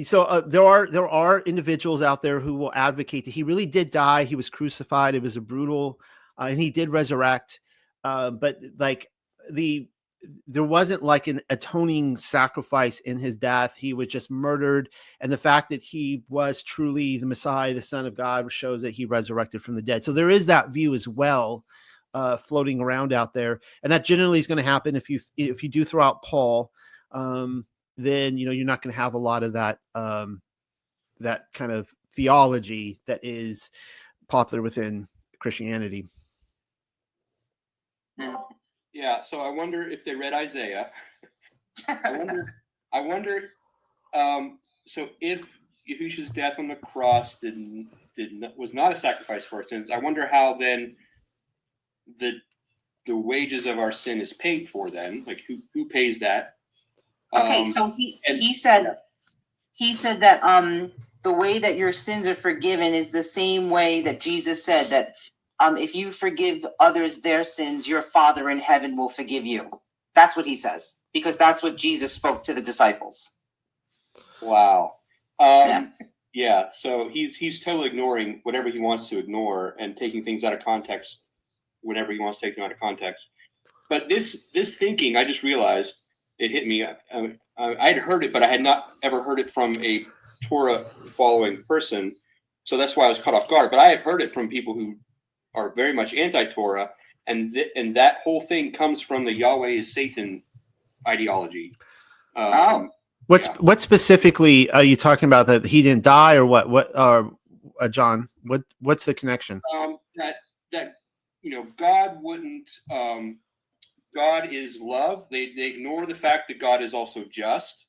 So there are individuals out there who will advocate that he really did die. He was crucified. It was a brutal, and he did resurrect. But like there wasn't like an atoning sacrifice in his death. He was just murdered. And the fact that he was truly the Messiah, the Son of God, shows that he resurrected from the dead. So there is that view as well, floating around out there. And that generally is going to happen if you do throw out Paul, then, you're not going to have a lot of that, that kind of theology that is popular within Christianity. Yeah, so I wonder if they read Isaiah. I wonder. So if Yahushua's death on the cross was not a sacrifice for our sins, I wonder how then the wages of our sin is paid for. Then, like who pays that? Okay, so he said that the way that your sins are forgiven is the same way that Jesus said that. If you forgive others their sins, your Father in heaven will forgive you. That's what he says, because that's what Jesus spoke to the disciples. Wow. Yeah. So he's totally ignoring whatever he wants to ignore and taking things out of context, whatever he wants to take them out of context. But this thinking, I just realized it hit me. I'd heard it, but I had not ever heard it from a Torah following person. So that's why I was caught off guard. But I have heard it from people who are very much anti-Torah, and that whole thing comes from the Yahweh is Satan ideology. What specifically are you talking about? That he didn't die, or what? John, what's the connection? That God wouldn't. God is love. They ignore the fact that God is also just.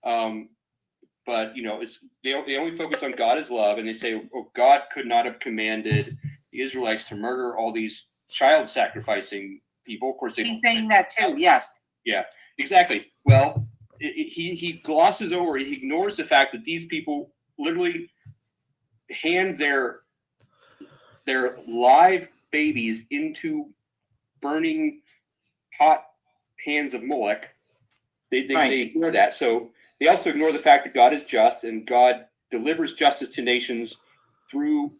But it's they only focus on God is love, and they say, "Oh, God could not have commanded the Israelites to murder all these child sacrificing people." Of course, he's saying that too. Yes. Yeah, exactly. Well, he glosses over. He ignores the fact that these people literally hand their live babies into burning hot hands of Molech. They ignore that. So they also ignore the fact that God is just and God delivers justice to nations through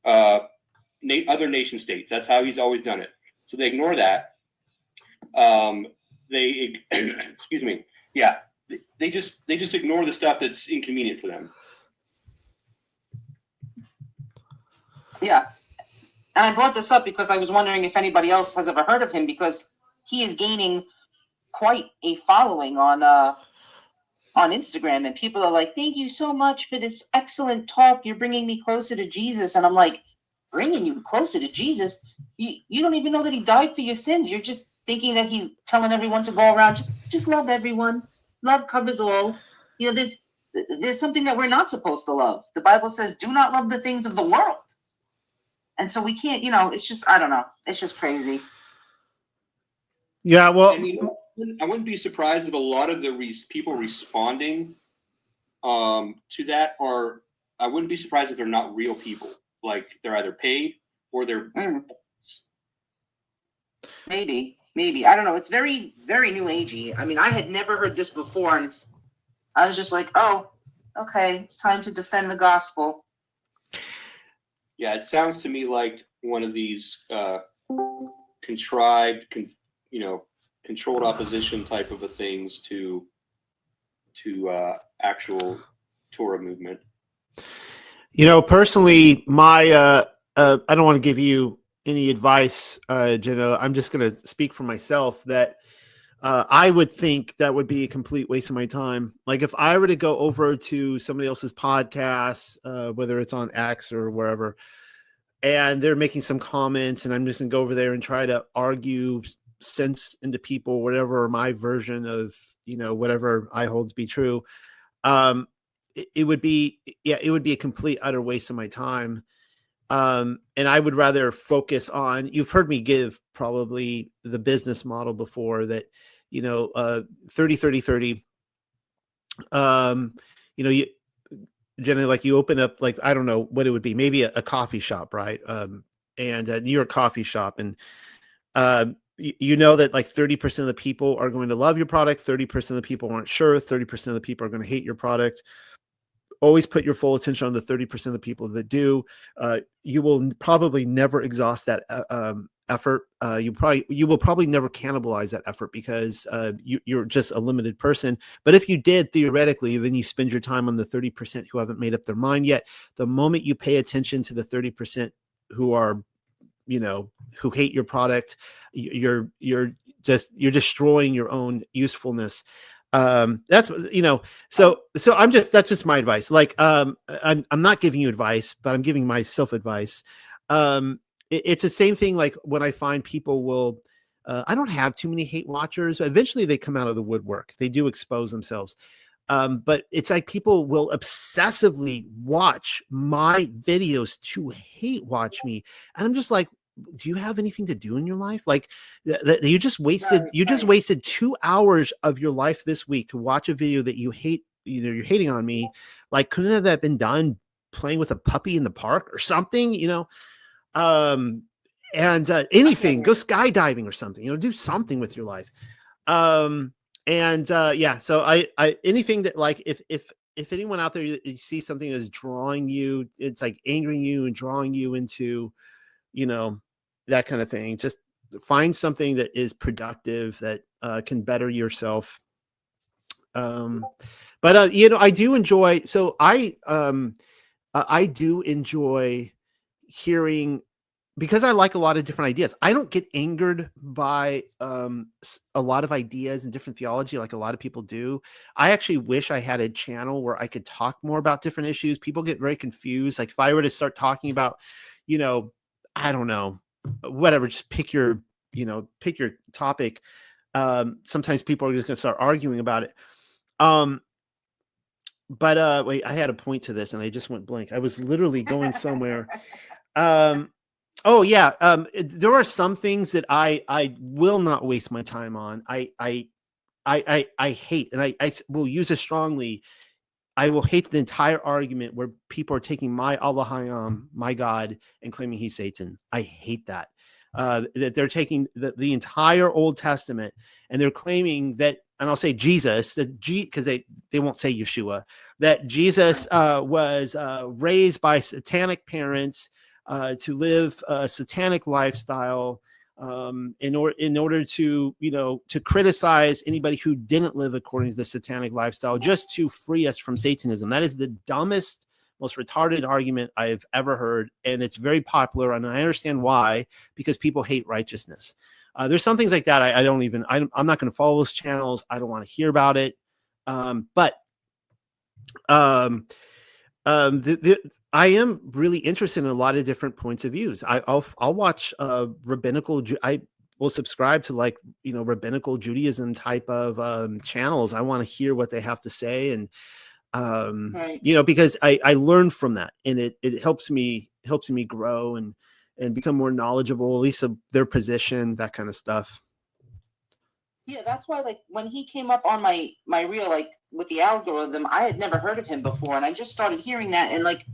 other nation states. That's how he's always done it. So they ignore that. Excuse me. Yeah, they just ignore the stuff that's inconvenient for them. Yeah, and I brought this up because I was wondering if anybody else has ever heard of him, because he is gaining quite a following on Instagram, and people are like, "Thank you so much for this excellent talk. You're bringing me closer to Jesus." And I'm like, bringing you closer to Jesus? You don't even know that he died for your sins. You're just thinking that he's telling everyone to go around, just love everyone. Love covers all. There's something that we're not supposed to love. The Bible says, do not love the things of the world. And so we can't, it's just, I don't know. It's just crazy. Yeah, well, I wouldn't be surprised if a lot of the people responding to that are, I wouldn't be surprised if they're not real people. Like they're either paid or they're maybe I don't know. It's very, very new agey. I mean, I had never heard this before, and I was just like, oh, okay, it's time to defend the gospel. Yeah, it sounds to me like one of these contrived, controlled opposition type of things to actual Torah movement. Personally, my I don't want to give you any advice, Jenna. I'm just going to speak for myself that I would think that would be a complete waste of my time. Like if I were to go over to somebody else's podcast, whether it's on X or wherever, and they're making some comments, and I'm just going to go over there and try to argue sense into people, whatever my version of, whatever I hold to be true. It would be a complete utter waste of my time. And I would rather focus on, you've heard me give probably the business model before that, 30, 30, 30. You generally, like, you open up, like, I don't know what it would be, maybe a coffee shop, right? And a New York coffee shop. And that like 30% of the people are going to love your product, 30% of the people aren't sure, 30% of the people are going to hate your product. Always put your full attention on the 30% of the people that do. You will probably never exhaust that effort. You will probably never cannibalize that effort because you're just a limited person. But if you did, theoretically, then you spend your time on the 30% who haven't made up their mind yet. The moment you pay attention to the 30% who are, who hate your product, you're destroying your own usefulness. That's so that's just my advice. Like, I'm not giving you advice, but I'm giving myself advice. It's the same thing. Like, when I find people will, I don't have too many hate watchers. Eventually they come out of the woodwork. They do expose themselves. But it's like people will obsessively watch my videos to hate watch me. And I'm just like, do you have anything to do in your life? Like, you just wasted 2 hours of your life this week to watch a video that you hate. You're hating on me. Like, couldn't that have been done playing with a puppy in the park or something? Anything, go skydiving or something. Do something with your life. So I anything that, like, if anyone out there, you see something that's drawing you, it's like angering you and drawing you into, that kind of thing, just find something that is productive, that can better yourself. I do enjoy, so I do enjoy hearing, because I like a lot of different ideas. I don't get angered by a lot of ideas and different theology like a lot of people do. I actually wish I had a channel where I could talk more about different issues. People get very confused. Like, if I were to start talking about, I don't know, whatever, just pick your topic. Sometimes people are just going to start arguing about it. Wait, I had a point to this and I just went blank. I was literally going somewhere. Oh yeah. There are some things that I will not waste my time on. I hate, and I will use it strongly. I will hate the entire argument where people are taking my Allahayam, my God, and claiming he's Satan. I hate that. That they're taking the entire Old Testament and they're claiming that, and I'll say Jesus, because they won't say Yeshua, that Jesus was raised by satanic parents to live a satanic lifestyle, in order to, to criticize anybody who didn't live according to the satanic lifestyle, just to free us from Satanism. That is the dumbest, most retarded argument I've ever heard. And it's very popular. And I understand why, because people hate righteousness. There's some things like that. I'm not going to follow those channels. I don't want to hear about it. I am really interested in a lot of different points of views. I'll watch rabbinical. I will subscribe to, like, rabbinical Judaism type of channels. I want to hear what they have to say, and Right. Because I learn from that, and it helps me grow and become more knowledgeable, at least of their position, that kind of stuff. Yeah, that's why, like, when he came up on my reel, like, with the algorithm, I had never heard of him before, and I just started hearing that, and, like,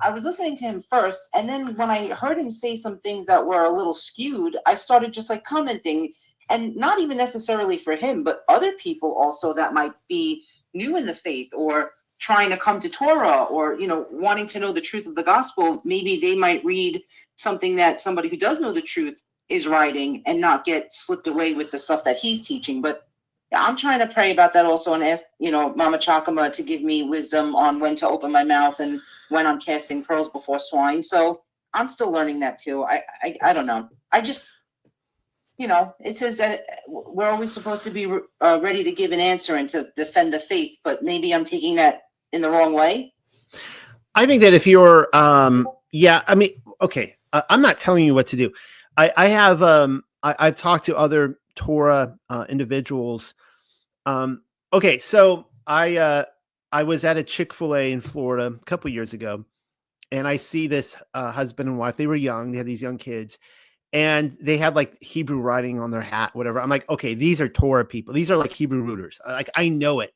I was listening to him first, and then when I heard him say some things that were a little skewed, I started just, like, commenting, and not even necessarily for him, but other people also that might be new in the faith or trying to come to Torah, or, wanting to know the truth of the gospel. Maybe they might read something that somebody who does know the truth is writing and not get slipped away with the stuff that he's teaching. But I'm trying to pray about that also, and ask, Mama Chakama to give me wisdom on when to open my mouth and when I'm casting pearls before swine. So I'm still learning that too. I don't know. I just, it says that we're always supposed to be ready to give an answer and to defend the faith, but maybe I'm taking that in the wrong way. I think that if you're, okay, I'm not telling you what to do. I've talked to other Torah individuals. Okay, so I was at a Chick-fil-A in Florida a couple years ago, and I see this husband and wife. They were young. They had these young kids, and they had like Hebrew writing on their hat, whatever. I'm like, okay, these are Torah people. These are like Hebrew rooters. Like, I know it.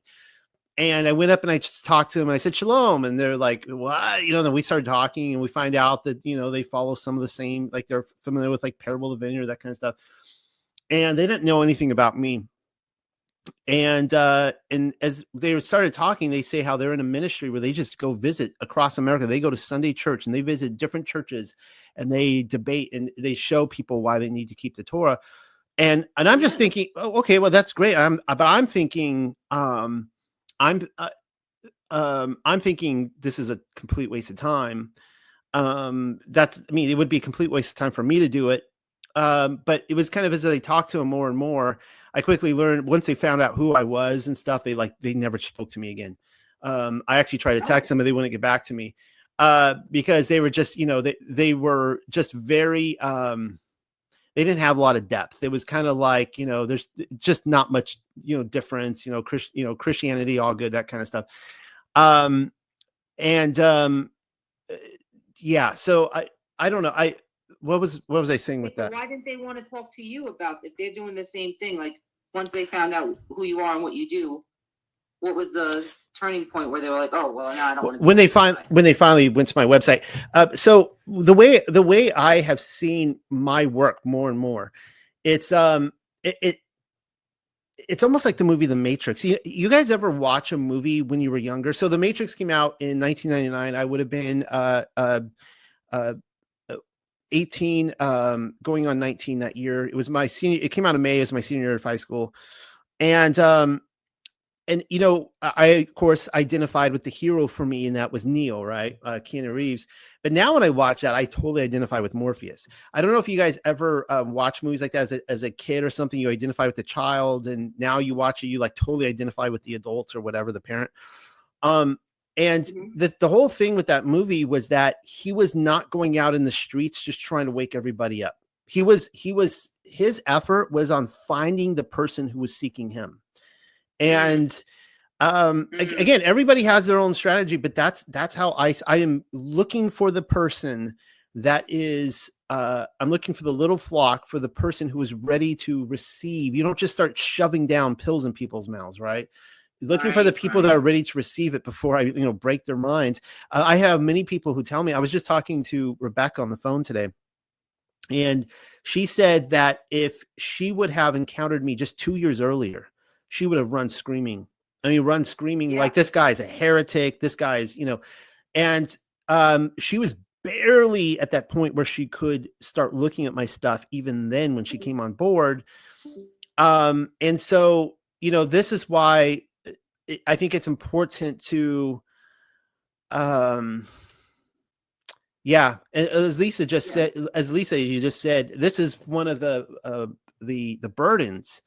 And I went up and I just talked to them and I said, shalom. And they're like, what? Then we started talking and we find out that, they follow some of the same, like they're familiar with like Parable of the Vineyard, that kind of stuff. And they didn't know anything about me. And as they started talking, they say how they're in a ministry where they just go visit across America. They go to Sunday church and they visit different churches and they debate and they show people why they need to keep the Torah. And I'm just thinking, oh, okay, well, that's great. But I'm thinking, I'm thinking this is a complete waste of time. It would be a complete waste of time for me to do it. But it was kind of as they talked to him more and more, I quickly learned once they found out who I was and stuff, they never spoke to me again. I actually tried to text them and they wouldn't get back to me, because they were just, they were just very, they didn't have a lot of depth. It was kind of like, there's just not much, difference, Christianity, all good, that kind of stuff. Yeah. So I don't know. What was I saying with that? Why didn't they want to talk to you about if they're doing the same thing? Like once they found out who you are and what you do, what was the turning point where they were like, oh, well, no, I don't want to. When they finally went to my website. So the way I have seen my work more and more, it's almost like the movie The Matrix. You guys ever watch a movie when you were younger? So The Matrix came out in 1999. I would have been 18, going on 19 that year. It was my senior. It came out in May as my senior year of high school, and I of course identified with the hero for me, and that was Neo, right? Keanu Reeves. But now when I watch that, I totally identify with Morpheus. I don't know if you guys ever watch movies like that as a kid or something. You identify with the child, and now you watch it, you like totally identify with the adult or whatever, the parent. And the whole thing with that movie was that he was not going out in the streets just trying to wake everybody up. His effort was on finding the person who was seeking him. And again, everybody has their own strategy, but that's how I am looking for the person that is, I'm looking for the little flock, for the person who is ready to receive. You don't just start shoving down pills in people's mouths, right? Looking for the people that are ready to receive it before I, break their minds. I have many people who tell me, I was just talking to Rebecca on the phone today, and she said that if she would have encountered me just 2 years earlier, she would have run screaming. Like, this guy's a heretic. This guy's, and she was barely at that point where she could start looking at my stuff even then when she came on board. And so, this is why I think it's important to, as Lisa just said, you just said, this is one of the burdens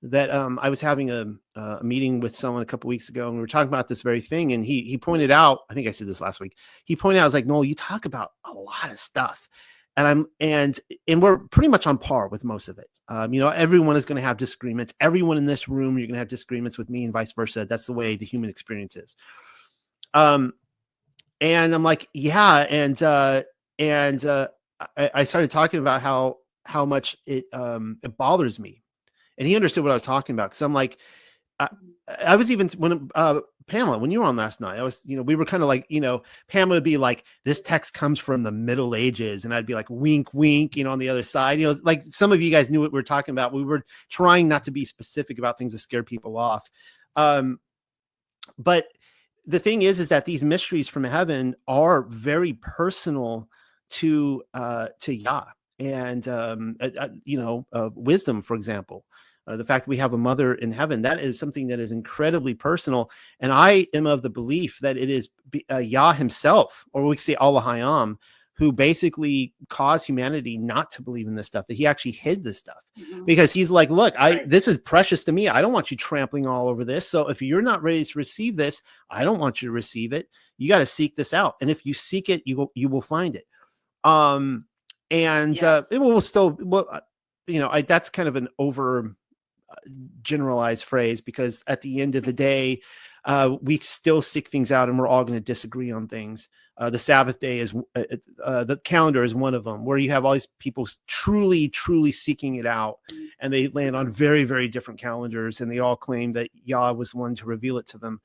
that I was having a meeting with someone a couple weeks ago, and we were talking about this very thing. And he pointed out, I think I said this last week. He pointed out, I was like, Noel, you talk about a lot of stuff, and we're pretty much on par with most of it. Everyone is going to have disagreements. Everyone in this room, you're going to have disagreements with me, and vice versa. That's the way the human experience is. And I'm like, yeah. And I started talking about how much it bothers me. And he understood what I was talking about. Cause I'm like, I was even when, Pamela, when you were on last night, I was, we were kind of like, Pamela would be like, this text comes from the Middle Ages. And I'd be like, wink, wink, on the other side, like some of you guys knew what we were talking about. We were trying not to be specific about things that scare people off. But the thing is that these mysteries from heaven are very personal to Yah. And, wisdom, for example, the fact that we have a mother in heaven, that is something that is incredibly personal. And I am of the belief that it is Yah himself, or we could say Allah Hayam, who basically caused humanity not to believe in this stuff, that he actually hid this stuff because he's like, look, this is precious to me. I don't want you trampling all over this. So if you're not ready to receive this, I don't want you to receive it. You got to seek this out. And if you seek it, you will find it. It will still, that's kind of an generalized phrase, because at the end of the day, we still seek things out and we're all going to disagree on things. The Sabbath day is the calendar is one of them, where you have all these people truly seeking it out, and they land on very, very different calendars, and they all claim that Yah was one to reveal it to them.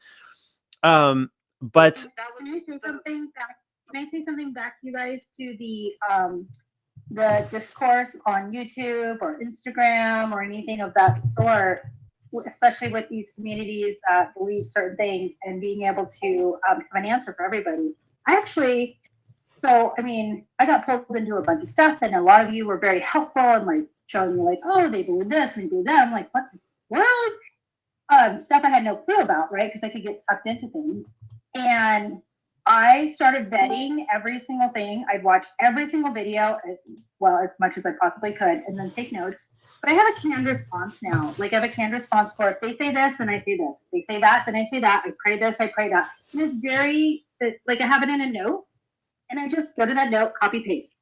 But Can I say something back? Can I say something back, you guys, to the discourse on YouTube or Instagram or anything of that sort, especially with these communities that believe certain things, and being able to have an answer for everybody? I got pulled into a bunch of stuff, and a lot of you were very helpful and like showing me like, oh, they believe this and they believe that. I'm like, what the world? Stuff I had no clue about, right? Because I could get sucked into things. And I started vetting every single thing. I'd watch every single video, as much as I possibly could, and then take notes. But I have a canned response now. Like, I have a canned response for, if they say this, then I say this. If they say that, then I say that. I pray this, I pray that. And it's very, like, I have it in a note, and I just go to that note, copy, paste.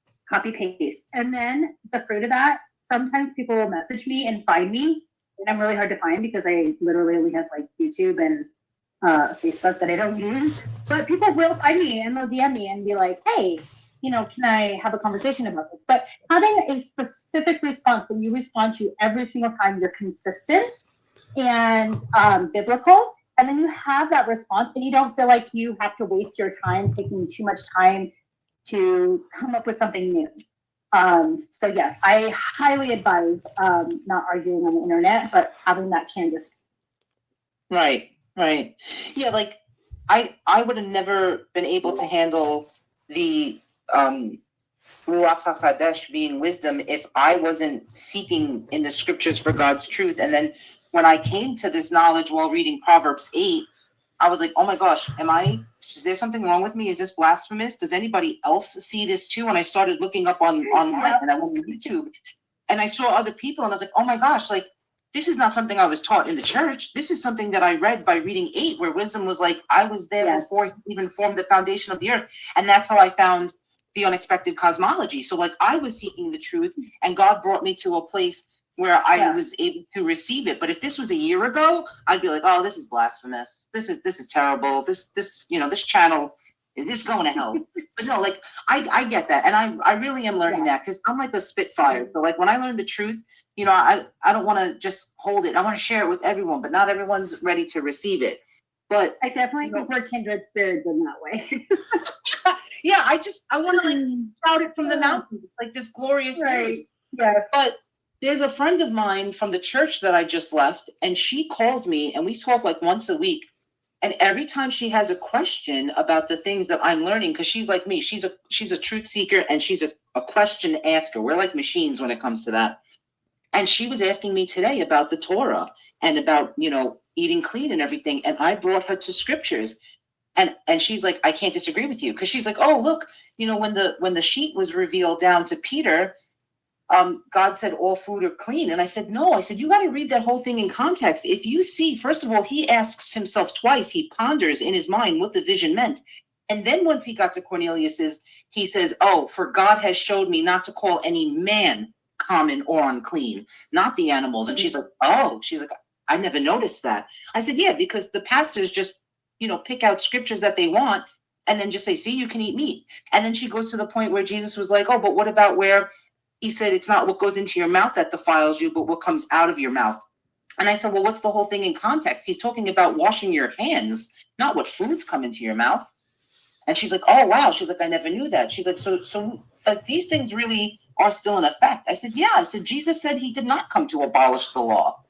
And then the fruit of that, sometimes people will message me and find me, and I'm really hard to find because I literally only have, like, YouTube and Facebook that I don't use. But people will find me, and they'll DM me and be like, hey, can I have a conversation about this? But having a specific response that you respond to every single time, you're consistent and biblical, and then you have that response, and you don't feel like you have to waste your time taking too much time to come up with something new. So yes, I highly advise not arguing on the internet, but having that canvas. Right. Yeah, like I would have never been able to handle the Ruach HaChadesh being wisdom if I wasn't seeking in the scriptures for God's truth. And then when I came to this knowledge while reading Proverbs 8, I was like, oh my gosh, is there something wrong with me? Is this blasphemous? Does anybody else see this too? And I started looking up online, and I went to YouTube, and I saw other people, and I was like, oh my gosh, like, this is not something I was taught in the church. This is something that I read by reading 8, where wisdom was like, I was there before he even formed the foundation of the earth. And that's how I found the unexpected cosmology. So like, I was seeking the truth, and God brought me to a place where I was able to receive it. But if this was a year ago, I'd be like, oh, this is blasphemous. This is terrible. This channel, this is going to hell. But no, like, I get that. And I really am learning that, because I'm like a spitfire. So like, when I learn the truth, I don't want to just hold it. I want to share it with everyone, but not everyone's ready to receive it. But I definitely think we're kindred spirits in that way. yeah, I want to like shout it from the mountains, like this glorious news. Yes. But there's a friend of mine from the church that I just left, and she calls me, and we talk like once a week. And every time she has a question about the things that I'm learning, because she's like me, she's a truth seeker, and she's a question asker. We're like machines when it comes to that. And she was asking me today about the Torah and about, eating clean and everything. And I brought her to scriptures, and she's like, I can't disagree with you. Because she's like, oh, look, when the sheet was revealed down to Peter, God said all food are clean. And I said, no, you got to read that whole thing in context. If you see, first of all, he asks himself twice, he ponders in his mind what the vision meant. And then once he got to Cornelius's, he says, oh, for God has showed me not to call any man common or unclean, not the animals. And she's like, I never noticed that. I said, yeah, because the pastors just, pick out scriptures that they want and then just say, see, you can eat meat. And then she goes to the point where Jesus was like, oh, but what about where he said, it's not what goes into your mouth that defiles you, but what comes out of your mouth. And I said, well, what's the whole thing in context? He's talking about washing your hands, not what foods come into your mouth. And she's like, oh, wow. She's like, I never knew that. She's like, so like, these things really are still in effect. I said, yeah. Jesus said he did not come to abolish the law.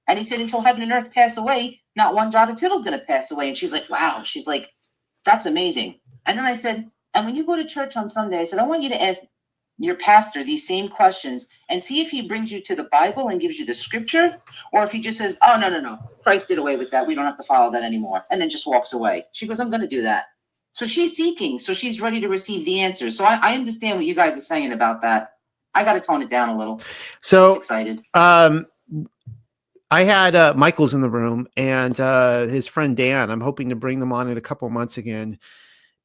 And he said, until heaven and earth pass away, not one jot or tittle is going to pass away. And she's like, wow. She's like, that's amazing. And then I said, and when you go to church on Sunday, I said, I want you to ask your pastor these same questions and see if he brings you to the Bible and gives you the scripture, or if he just says, oh, no, Christ did away with that. We don't have to follow that anymore. And then just walks away. She goes, I'm going to do that. So she's seeking. So she's ready to receive the answers. So I understand what you guys are saying about that. I got to tone it down a little. So excited. I had Michael's in the room and his friend Dan. I'm hoping to bring them on in a couple of months again.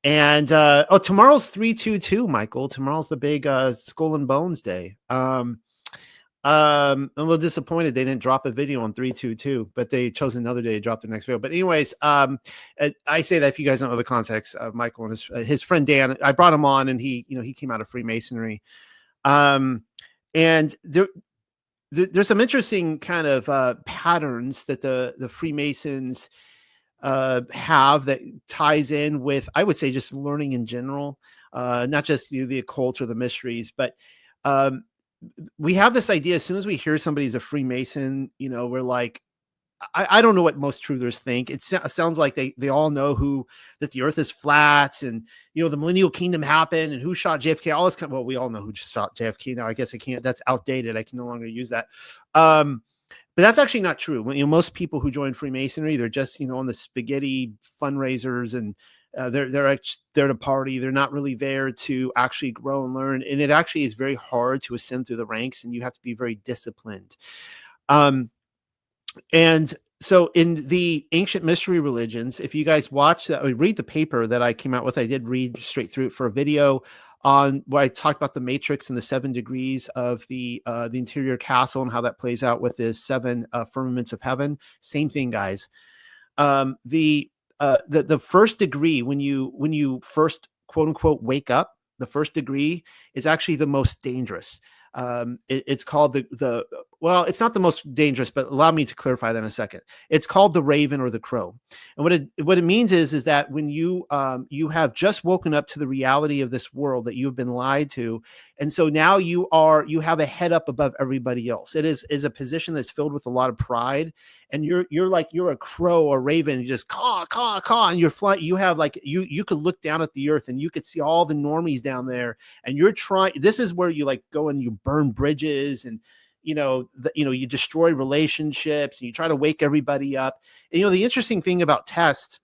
And tomorrow's 322, Michael. Tomorrow's the big Skull and Bones Day. I'm a little disappointed they didn't drop a video on 322, but they chose another day to drop the next video. But anyways, I say that if you guys don't know the context of Michael and his friend Dan, I brought him on, and he came out of Freemasonry. And there's some interesting kind of patterns that the Freemasons have that ties in with, I would say, just learning in general, not just the occult or the mysteries, but we have this idea as soon as we hear somebody's a Freemason, we're like, I don't know what most truthers think. It sounds like they all know that the earth is flat, and the millennial kingdom happened, and who shot JFK, all this kind of, well, we all know who shot JFK now. I guess I can't, that's outdated. I can no longer use that. But that's actually not true. Most people who join Freemasonry, they're just, on the spaghetti fundraisers, and they're to party. They're not really there to actually grow and learn. And it actually is very hard to ascend through the ranks, and you have to be very disciplined. And so in the ancient mystery religions, if you guys watch that, read the paper that I came out with, I did read straight through it for a video on where I talked about the matrix and the 7 degrees of the interior castle and how that plays out with the 7 firmaments of heaven. Same thing, guys. The first degree, when you first quote unquote wake up, the first degree is actually the most dangerous. It's called well, it's not the most dangerous, but allow me to clarify that in a second. It's called the raven or the crow. And what it means is that when you have just woken up to the reality of this world that you've been lied to, and so now you have a head up above everybody else. It is a position that's filled with a lot of pride, and you're a crow or raven. You just caw, caw, caw, and you're flying. You have you could look down at the earth and you could see all the normies down there, and you're trying. This is where you go and you burn bridges, and you destroy relationships, and you try to wake everybody up. And the interesting thing about tests,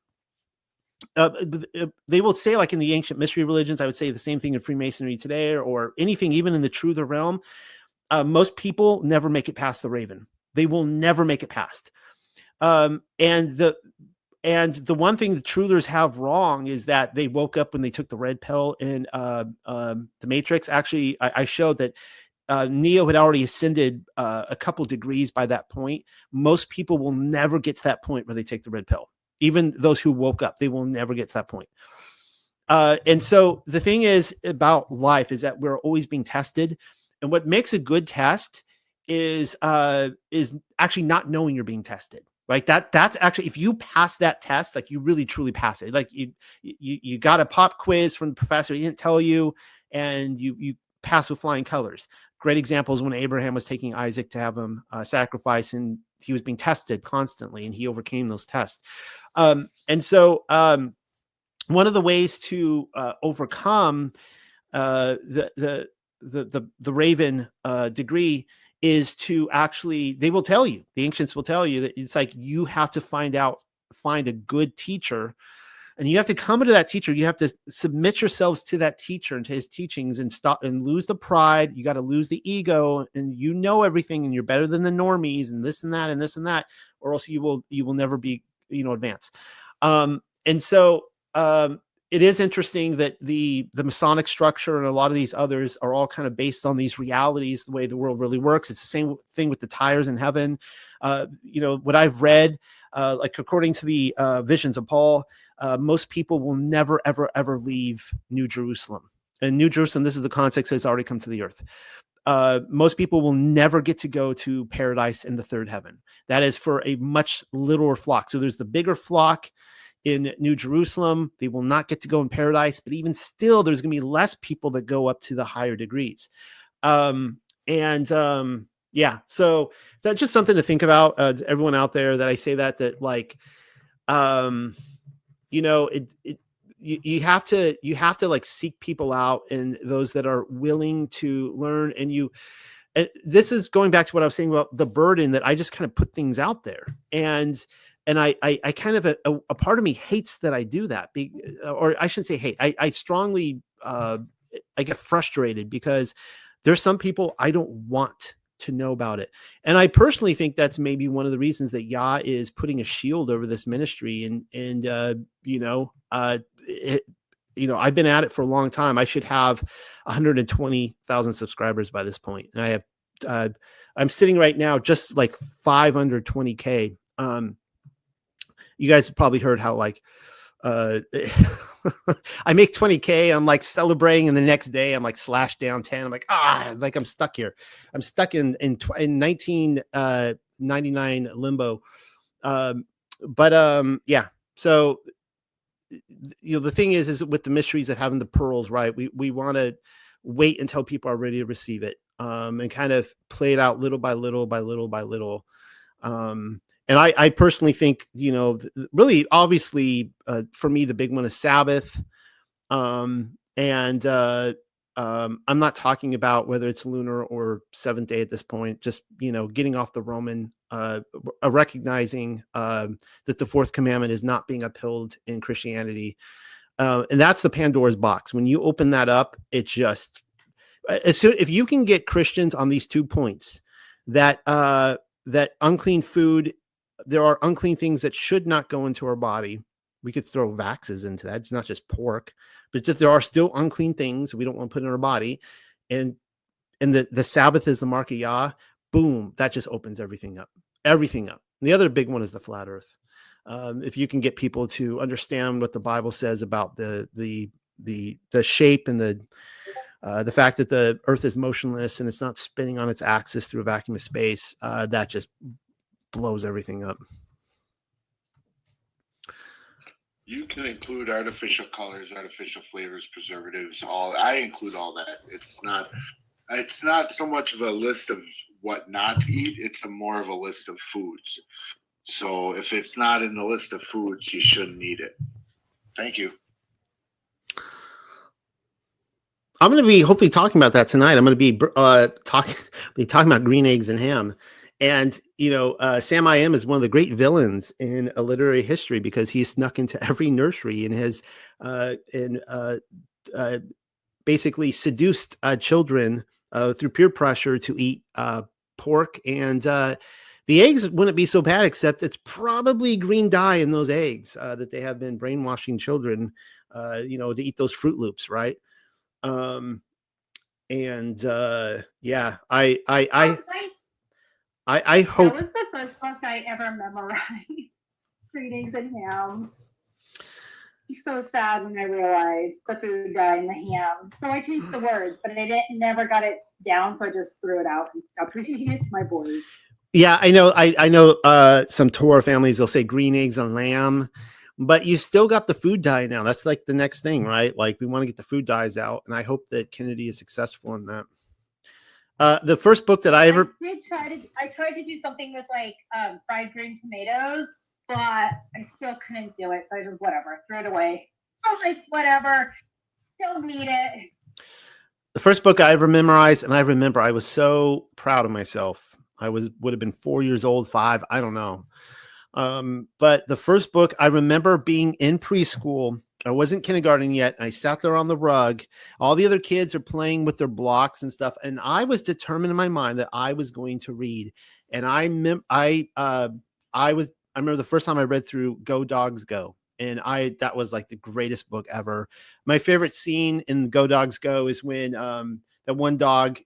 they will say, like in the ancient mystery religions, I would say the same thing in Freemasonry today, or anything, even in the truther realm. Most people never make it past the raven. They will never make it past. And the one thing the truthers have wrong is that they woke up when they took the red pill in the Matrix. Actually, I showed that Neo had already ascended a couple degrees by that point. Most people will never get to that point where they take the red pill. Even those who woke up, they will never get to that point. And so the thing is about life is that we're always being tested. And what makes a good test is actually not knowing you're being tested. Right. That's actually, if you pass that test, you really truly pass it. You got a pop quiz from the professor, he didn't tell you, and you pass with flying colors. Great example is when Abraham was taking Isaac to have him sacrifice, and he was being tested constantly, and he overcame those tests. And so one of the ways to overcome the raven degree is to actually, they will tell you, the ancients will tell you that it's you have to find a good teacher, and you have to come into that teacher. You have to submit yourselves to that teacher and to his teachings, and stop and lose the pride. You got to lose the ego, and everything, and you're better than the normies, and this and that and this and that, or else you will never be advanced. And so it is interesting that the Masonic structure and a lot of these others are all kind of based on these realities, the way the world really works. It's the same thing with the tires in heaven. What I've read, according to the visions of Paul, most people will never, ever, ever leave New Jerusalem. And New Jerusalem, this is the context that's already come to the earth. Most people will never get to go to paradise in the third heaven. That is for a much littler flock. So there's the bigger flock in New Jerusalem. They will not get to go in paradise, but even still, there's going to be less people that go up to the higher degrees. Yeah, so that's just something to think about. Everyone out there that I say that you have to seek people out, and those that are willing to learn. And this is going back to what I was saying about the burden, that I just kind of put things out there, and I kind of a part of me hates that I do that, or I shouldn't say hate. I strongly I get frustrated because there's some people I don't want to know about it, and I personally think that's maybe one of the reasons that Yah is putting a shield over this ministry. And I've been at it for a long time. I should have 120,000 subscribers by this point, and I have I'm sitting right now just like 5 under 20K. You guys have probably heard how like I make 20K. I'm like celebrating, and the next day I'm like slash down 10. I'm like, like I'm stuck here. I'm stuck in 1999 limbo. Yeah. So the thing is with the mysteries of having the pearls, right? We want to wait until people are ready to receive it, and kind of play it out little by little by little by little. And I personally think, really, obviously, for me, the big one is Sabbath. I'm not talking about whether it's lunar or seventh day at this point, just, getting off the Roman, recognizing that the fourth commandment is not being upheld in Christianity. And that's the Pandora's box. When you open that up, it just, if you can get Christians on these 2 points, that unclean food, there are unclean things that should not go into our body. We could throw vaxes into that. It's not just pork, but just there are still unclean things we don't want to put in our body. And the Sabbath is the mark of Yah. Boom. That just opens everything up. And the other big one is the flat earth. If you can get people to understand what the Bible says about the shape and the fact that the earth is motionless and it's not spinning on its axis through a vacuum of space, that just blows everything up. You can include artificial colors, artificial flavors, preservatives. I include all that. It's not so much of a list of what not to eat. It's more of a list of foods. So if it's not in the list of foods, you shouldn't eat it. Thank you. I'm going to be hopefully talking about that tonight. I'm going to be talking about green eggs and ham. And, Sam I Am is one of the great villains in a literary history because he snuck into every nursery and has basically seduced children through peer pressure to eat pork. And the eggs wouldn't be so bad, except it's probably green dye in those eggs that they have been brainwashing children, to eat those Fruit Loops, right? I hope. That was the first book I ever memorized. Green Eggs and Ham. It's so sad when I realized the food dye and the ham. So I changed the words, but I never got it down, so I just threw it out and stopped reading it to my boys. Yeah, I know. Some Torah families, they'll say green eggs and lamb, but you still got the food dye now. That's like the next thing, right? Like we want to get the food dyes out, and I hope that Kennedy is successful in that. The first book that I tried to do something with like fried green tomatoes, but I still couldn't do it. So I just threw it away. I was like, whatever, don't need it. The first book I ever memorized, and I remember I was so proud of myself. I would have been 4 years old, 5, I don't know. But the first book I remember being in preschool. I wasn't kindergarten yet. I sat there on the rug. All the other kids are playing with their blocks and stuff. And I was determined in my mind that I was going to read. And I remember the first time I read through Go Dogs Go. And that was like the greatest book ever. My favorite scene in Go Dogs Go is when that one dog,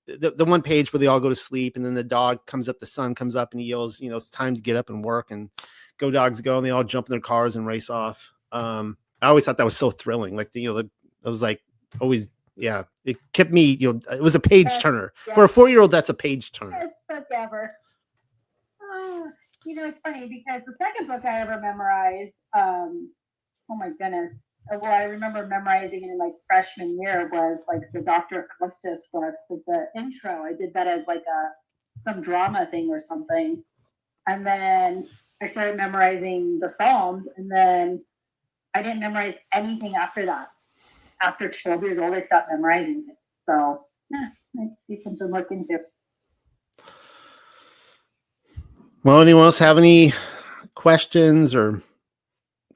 the one page where they all go to sleep, and then the dog comes up, the sun comes up, and he yells, it's time to get up and work, and Go Dogs Go, and they all jump in their cars and race off. I always thought that was so thrilling. Like, it was like always, yeah, it kept me, it was a page turner. Yeah. For a 4-year-old, that's a page turner. Best book ever. It's funny because the second book I ever memorized, oh my goodness. Well, I remember memorizing it in like freshman year was like the Dr. Costas books, like the intro. I did that as like some drama thing or something. And then I started memorizing the Psalms, and then I didn't memorize anything after that. After 12 years old, I stopped memorizing it. So, might be something to look into. Well, anyone else have any questions or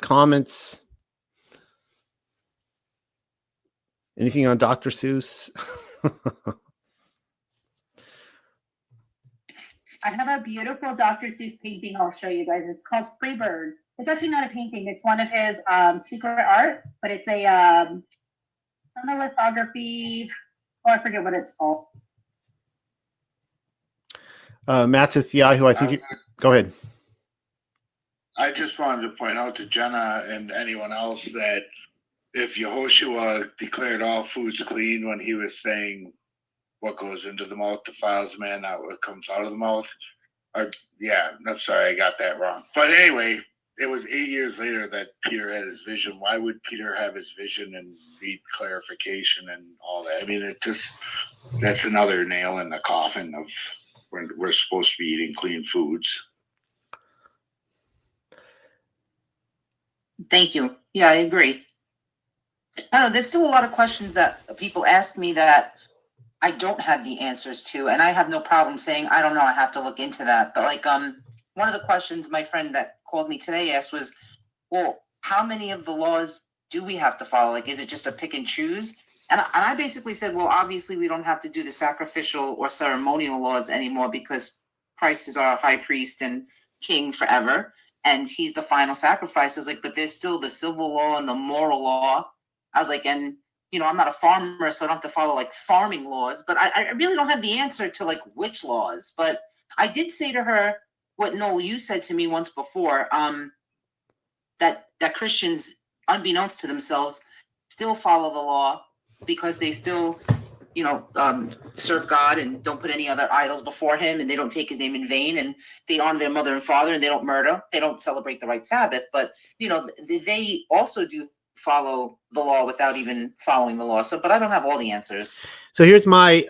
comments? Anything on Dr. Seuss? I have a beautiful Dr. Seuss painting I'll show you guys. It's called Freebird. It's actually not a painting. It's one of his secret art, but it's a lithography. Oh, I forget what it's called. Matsiv Yahu, I think go ahead. I just wanted to point out to Jenna and anyone else that if Yehoshua declared all foods clean when he was saying what goes into the mouth defiles man, not what comes out of the mouth. Yeah, I'm sorry, I got that wrong. But anyway, it was 8 years later that Peter had his vision. Why would Peter have his vision and need clarification and all that? I mean, that's another nail in the coffin of when we're supposed to be eating clean foods. Thank you. Yeah, I agree. I don't know, there's still a lot of questions that people ask me that I don't have the answers to, and I have no problem saying, I don't know, I have to look into that. But like, one of the questions my friend that called me today asked was, well, how many of the laws do we have to follow? Like, is it just a pick and choose? And I basically said, well, obviously we don't have to do the sacrificial or ceremonial laws anymore because Christ is our high priest and king forever. And he's the final sacrifice. I was like, but there's still the civil law and the moral law. I was like, and I'm not a farmer, so I don't have to follow like farming laws, but I really don't have the answer to like which laws. But I did say to her what Noel, you said to me once before, that Christians, unbeknownst to themselves, still follow the law because they still, serve God and don't put any other idols before him, and they don't take his name in vain, and they honor their mother and father, and they don't murder. They don't celebrate the right Sabbath, but they also do follow the law without even following the law. So, but I don't have all the answers. So here's my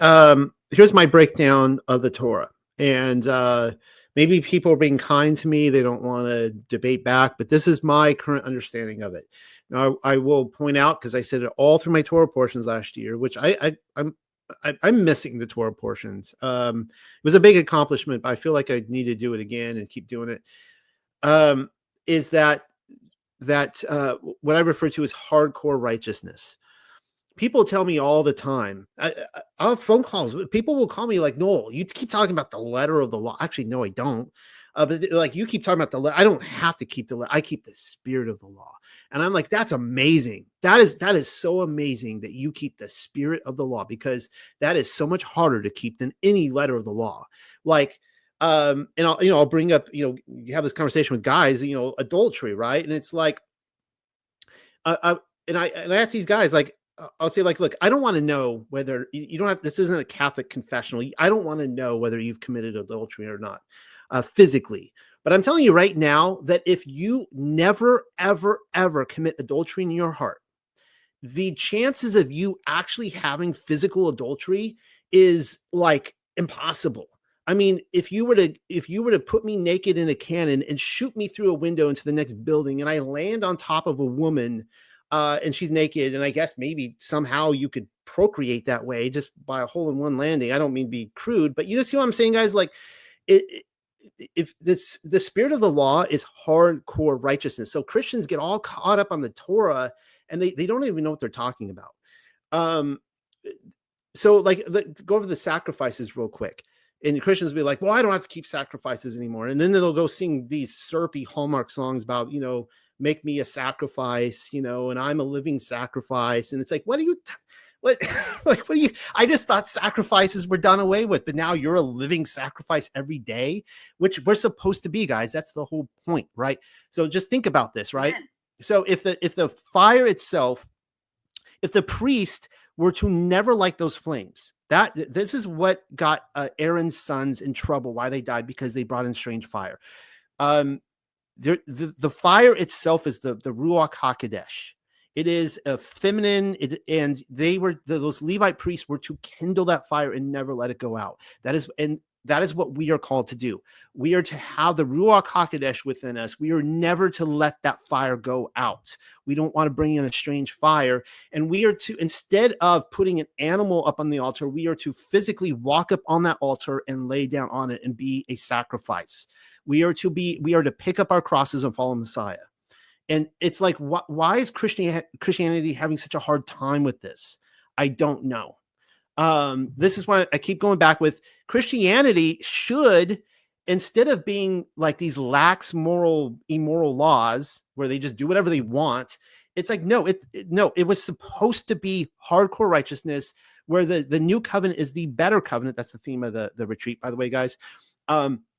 breakdown of the Torah, and maybe people are being kind to me. They don't want to debate back, but this is my current understanding of it. Now, I will point out, because I said it all through my Torah portions last year, which I'm missing the Torah portions. It was a big accomplishment, but I feel like I need to do it again and keep doing it. Is that what I refer to as hardcore righteousness? People tell me all the time, I have phone calls. People will call me like, Noel, you keep talking about the letter of the law. Actually, no, I don't. But like, you keep talking about the letter. I don't have to keep the letter. I keep the spirit of the law. And I'm like, that's amazing. That is so amazing that you keep the spirit of the law, because that is so much harder to keep than any letter of the law. Like, and I'll bring up, you have this conversation with guys, adultery, right? And it's like, I ask these guys, like, I'll say, like, look, I don't want to know whether you don't have, this isn't a Catholic confessional. I don't want to know whether you've committed adultery or not, physically. But I'm telling you right now that if you never, ever, ever commit adultery in your heart, the chances of you actually having physical adultery is like impossible. I mean, if you were to put me naked in a cannon and shoot me through a window into the next building, and I land on top of a woman, and she's naked, and I guess maybe somehow you could procreate that way just by a hole-in-one landing. I don't mean to be crude, but you see what I'm saying, guys? Like, if the spirit of the law is hardcore righteousness. So Christians get all caught up on the Torah, and they don't even know what they're talking about. So like, go over the sacrifices real quick. And Christians will be like, well, I don't have to keep sacrifices anymore. And then they'll go sing these syrupy Hallmark songs about, make me a sacrifice, and I'm a living sacrifice. And it's like, I just thought sacrifices were done away with, but now you're a living sacrifice every day, which we're supposed to be, guys. That's the whole point, right? So just think about this, right? Amen. So if the fire itself, if the priest were to never light those flames, this is what got Aaron's sons in trouble, why they died, because they brought in strange fire. The fire itself is the Ruach HaKodesh. It is a feminine, and those Levite priests were to kindle that fire and never let it go out. That is what we are called to do. We are to have the Ruach HaKodesh within us. We are never to let that fire go out. We don't want to bring in a strange fire. And we are to, instead of putting an animal up on the altar, we are to physically walk up on that altar and lay down on it and be a sacrifice. We are to pick up our crosses and follow Messiah. And it's like, why is Christianity having such a hard time with this? I don't know. This is why I keep going back with Christianity should, instead of being like these lax immoral laws where they just do whatever they want, it's like, no, it was supposed to be hardcore righteousness, where the new covenant is the better covenant. That's the theme of the retreat, by the way, guys.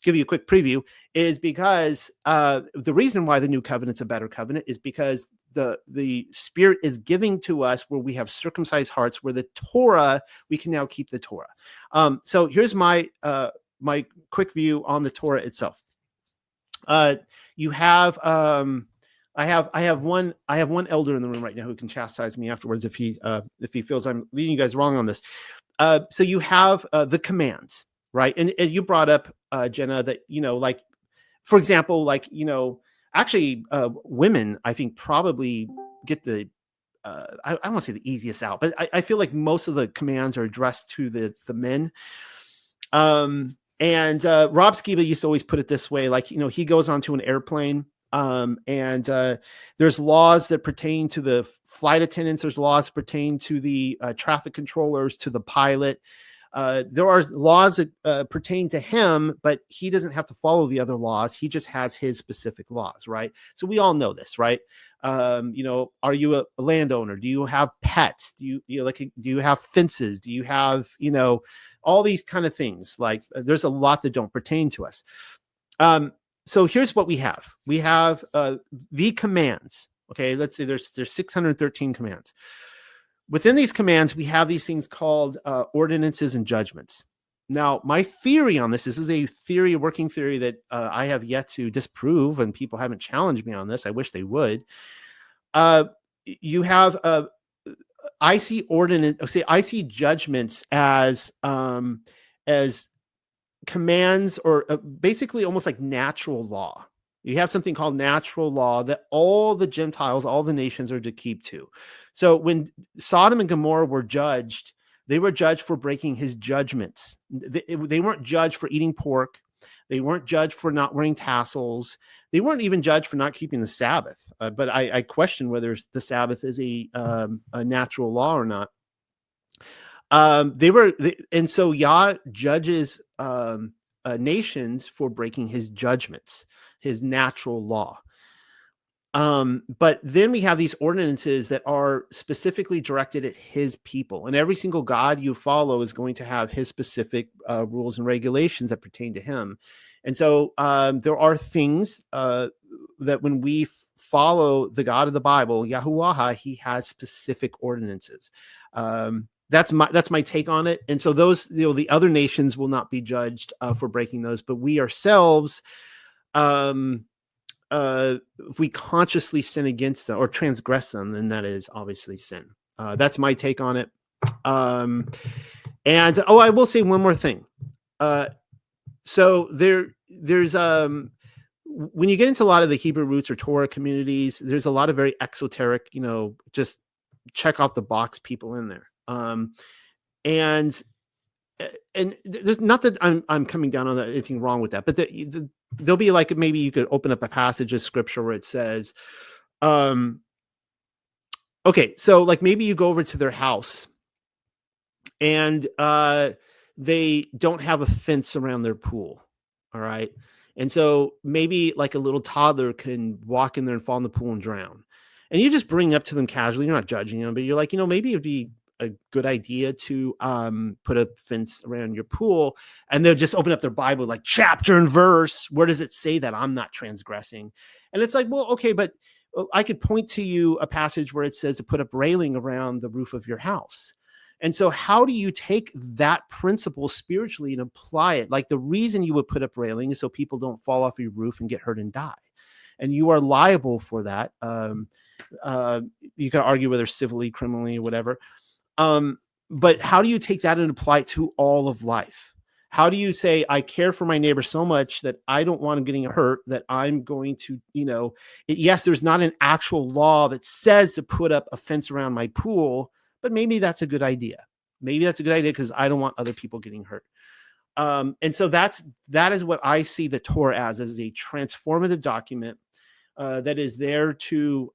give you a quick preview, is because the reason why the new covenant's a better covenant is because the Spirit is giving to us where we have circumcised hearts, where the Torah, we can now keep the Torah. So here's my my quick view on the Torah itself. You have I have one elder in the room right now who can chastise me afterwards if he feels I'm leading you guys wrong on this. So you have the commands, right? And you brought up Jenna that, like, for example, like, actually women, I think, probably get the I don't want to say the easiest out, but I feel like most of the commands are addressed to the men. And Rob Skiba used to always put it this way, like, he goes onto an airplane, and there's laws that pertain to the flight attendants. There's laws that pertain to the traffic controllers, to the pilot. There are laws that pertain to him, but he doesn't have to follow the other laws. He just has his specific laws, right? So we all know this, right? Are you a landowner? Do you have pets? Do you have fences? Do you have, all these kind of things? Like, there's a lot that don't pertain to us. So here's what we have. We have the commands. Okay, let's say there's 613 commands. Within these commands, we have these things called ordinances and judgments. Now, my theory on this is a theory, a working theory that I have yet to disprove, and people haven't challenged me on this. I wish they would. You have I see judgments as commands, or basically almost like natural law. You have something called natural law that all the Gentiles, all the nations are to keep to. So when Sodom and Gomorrah were judged, they were judged for breaking his judgments. They weren't judged for eating pork. They weren't judged for not wearing tassels. They weren't even judged for not keeping the Sabbath. But I question whether the Sabbath is a natural law or not. And so Yah judges nations for breaking his judgments, his natural law. But then we have these ordinances that are specifically directed at his people, and every single God you follow is going to have his specific rules and regulations that pertain to him. And so there are things that when we follow the God of the Bible, Yahuwah, he has specific ordinances. That's my take on it. And so those, the other nations will not be judged for breaking those, but we ourselves, if we consciously sin against them or transgress them, then that is obviously sin. That's my take on it. And I will say one more thing. So there's when you get into a lot of the Hebrew roots or Torah communities, there's a lot of very exoteric, just check off the box people in there. And there's not that I'm coming down on anything wrong with that, but there'll be like, maybe you could open up a passage of scripture where it says, okay, so like maybe you go over to their house and they don't have a fence around their pool. All right. And so maybe like a little toddler can walk in there and fall in the pool and drown. And you just bring up to them casually, you're not judging them, but you're like, maybe it'd be a good idea to put a fence around your pool. And they'll just open up their Bible, like chapter and verse. Where does it say that I'm not transgressing? And it's like, well, okay, but I could point to you a passage where it says to put up railing around the roof of your house. And so how do you take that principle spiritually and apply it? Like, the reason you would put up railing is so people don't fall off your roof and get hurt and die. And you are liable for that. You can argue whether civilly, criminally, or whatever. But how do you take that and apply it to all of life? How do you say, I care for my neighbor so much that I don't want him getting hurt, that I'm going to, yes, there's not an actual law that says to put up a fence around my pool, but maybe that's a good idea. Maybe that's a good idea because I don't want other people getting hurt. And so that is what I see the Torah as a transformative document that is there to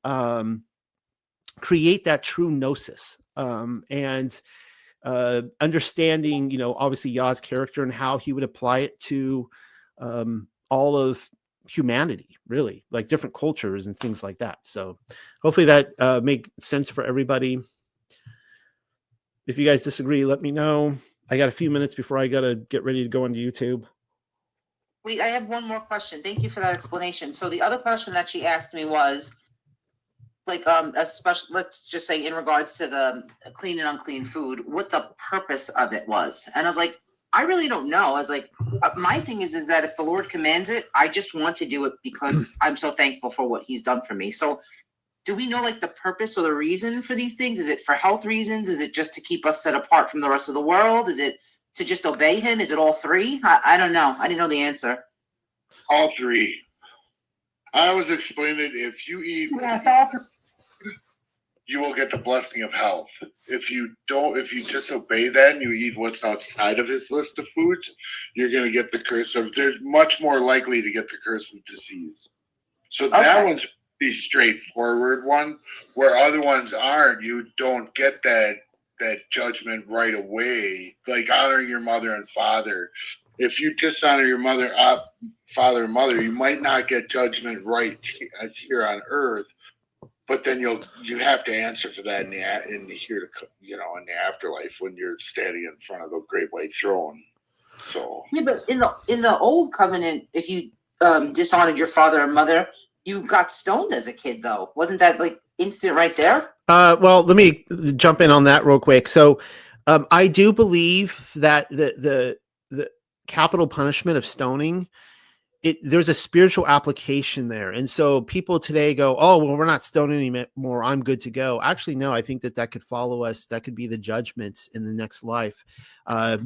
create that true gnosis, and understanding, obviously Yah's character and how he would apply it to all of humanity, really, like different cultures and things like that. So hopefully that makes sense for everybody. If you guys disagree, let me know. I got a few minutes before I got to get ready to go onto YouTube. Wait, I have one more question. Thank you for that explanation. So the other question that she asked me was, like, especially, let's just say in regards to the clean and unclean food, what the purpose of it was. And I was like, I really don't know. I was like, my thing is that if the Lord commands it, I just want to do it because I'm so thankful for what he's done for me. So do we know like the purpose or the reason for these things? Is it for health reasons? Is it just to keep us set apart from the rest of the world? Is it to just obey him? Is it all three? I don't know. I didn't know the answer. All three. I always explain it, if you eat, Yes, all three. you will get the blessing of health. If you disobey that and you eat what's outside of his list of foods, you're going to get the curse of, they're much more likely to get the curse of disease. So that one's pretty straightforward one, where other ones aren't. You don't get that judgment right away, like honoring your mother and father. If you dishonor your father and mother, you might not get judgment right here on earth, but then you have to answer for that in the afterlife when you're standing in front of the great white throne. So yeah, but in the old covenant, if you dishonored your father and mother, you got stoned as a kid, though. Wasn't that like instant right there? Well, let me jump in on that real quick. So, I do believe that the capital punishment of stoning, there's a spiritual application there. And so people today go, oh, well, we're not stoning anymore, I'm good to go. Actually, no, I think that could follow us. That could be the judgments in the next life. There's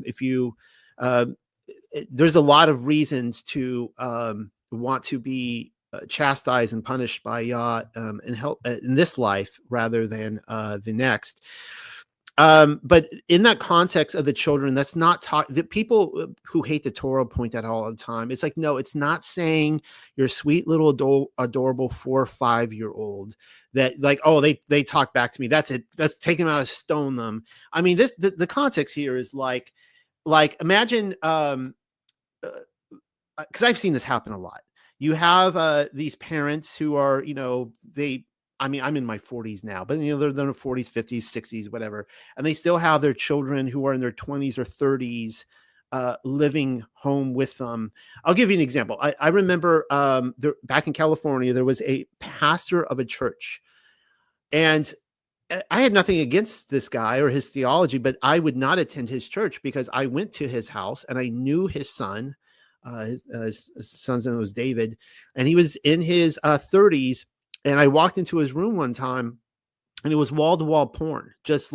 a lot of reasons to want to be chastised and punished by Yah and help in this life rather than the next. But in that context of the children, that's not the people who hate the Torah point that all the time. It's like, no, it's not saying your sweet little adorable 4 or 5-year-old that like, oh, they talk back to me. That's it. Let's take them out and stone them. I mean, the context here is like imagine, because I've seen this happen a lot. You have these parents who are, I'm in my 40s now, but they're in their 40s, 50s, 60s, whatever. And they still have their children who are in their 20s or 30s living home with them. I'll give you an example. I remember back in California, there was a pastor of a church. And I had nothing against this guy or his theology, but I would not attend his church because I went to his house and I knew his son. His son's name was David, and he was in his 30s. And I walked into his room one time, and it was wall-to-wall porn, just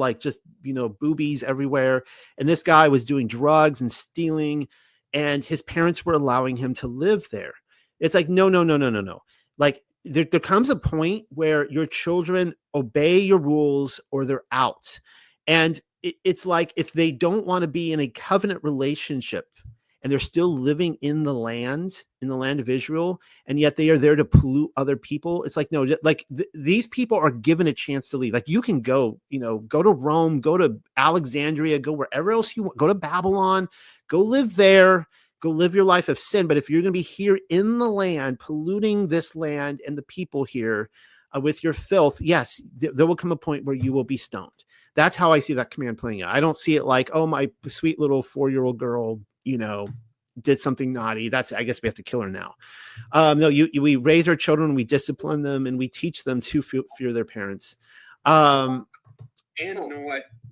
boobies everywhere. And this guy was doing drugs and stealing, and his parents were allowing him to live there. It's like, no. Like there comes a point where your children obey your rules or they're out. And it's like, if they don't want to be in a covenant relationship, and they're still living in the land of Israel, and yet they are there to pollute other people. It's like, no, these people are given a chance to leave. Like, you can go to Rome, go to Alexandria, go wherever else you want, go to Babylon, go live there, go live your life of sin. But if you're going to be here in the land, polluting this land and the people here with your filth, yes, there will come a point where you will be stoned. That's how I see that command playing out. I don't see it like, oh, my sweet little 4-year-old girl, did something naughty. I guess we have to kill her now. No, we raise our children, we discipline them, and we teach them to fear their parents. And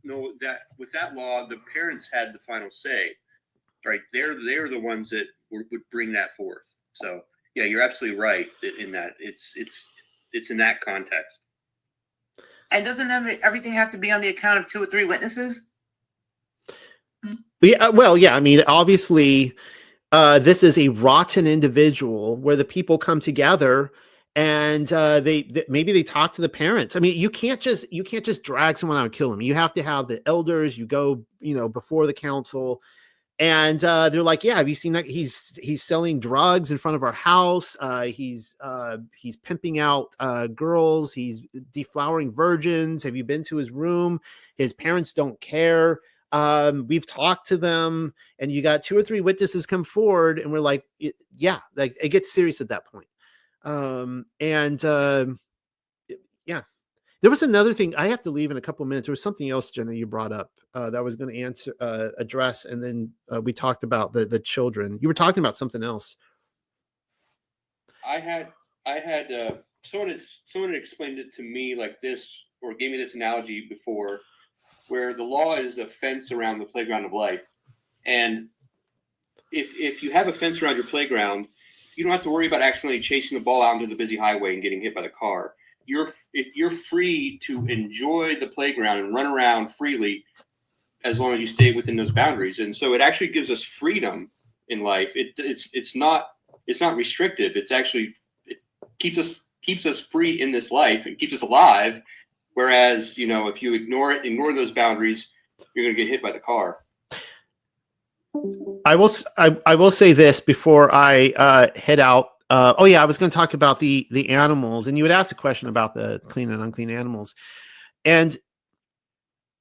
know that with that law, the parents had the final say, right? They're the ones that would bring that forth. So yeah, you're absolutely right in that it's in that context. And doesn't everything have to be on the account of 2 or 3 witnesses? Yeah, well, yeah. I mean, obviously, this is a rotten individual where the people come together and maybe they talk to the parents. I mean, you can't just drag someone out and kill them. You have to have the elders. You go, before the council, and they're like, yeah, have you seen that? He's selling drugs in front of our house. He's pimping out girls. He's deflowering virgins. Have you been to his room? His parents don't care. We've talked to them, and you got 2 or 3 witnesses come forward, and we're like, yeah, like it gets serious at that point. Yeah. There was another thing. I have to leave in a couple of minutes. There was something else, Jenna, you brought up that I was going to address, and then we talked about the children. You were talking about something else. I had someone had explained it to me like this, or gave me this analogy before, where the law is a fence around the playground of life, and if you have a fence around your playground, you don't have to worry about accidentally chasing the ball out into the busy highway and getting hit by the car. You're free to enjoy the playground and run around freely as long as you stay within those boundaries. And so it actually gives us freedom in life. It's not restrictive. It's actually, it keeps us free in this life. It keeps us alive. Whereas, if you ignore those boundaries, you're going to get hit by the car. I will say this before I head out. I was going to talk about the animals, and you had asked a question about the clean and unclean animals. And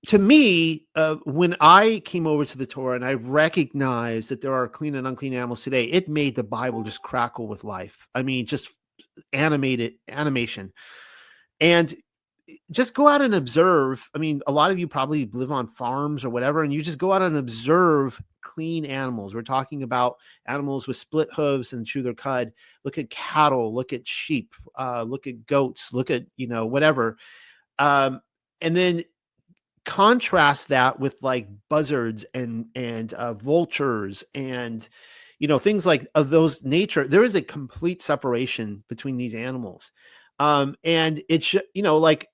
to me, when I came over to the Torah and I recognized that there are clean and unclean animals today, it made the Bible just crackle with life. I mean, just animation. And just go out and observe. I mean, a lot of you probably live on farms or whatever, and you just go out and observe clean animals. We're talking about animals with split hooves and chew their cud. Look at cattle, look at sheep, look at goats, look at, whatever. And then contrast that with like buzzards and vultures and, things like of those nature. There is a complete separation between these animals. And it's, like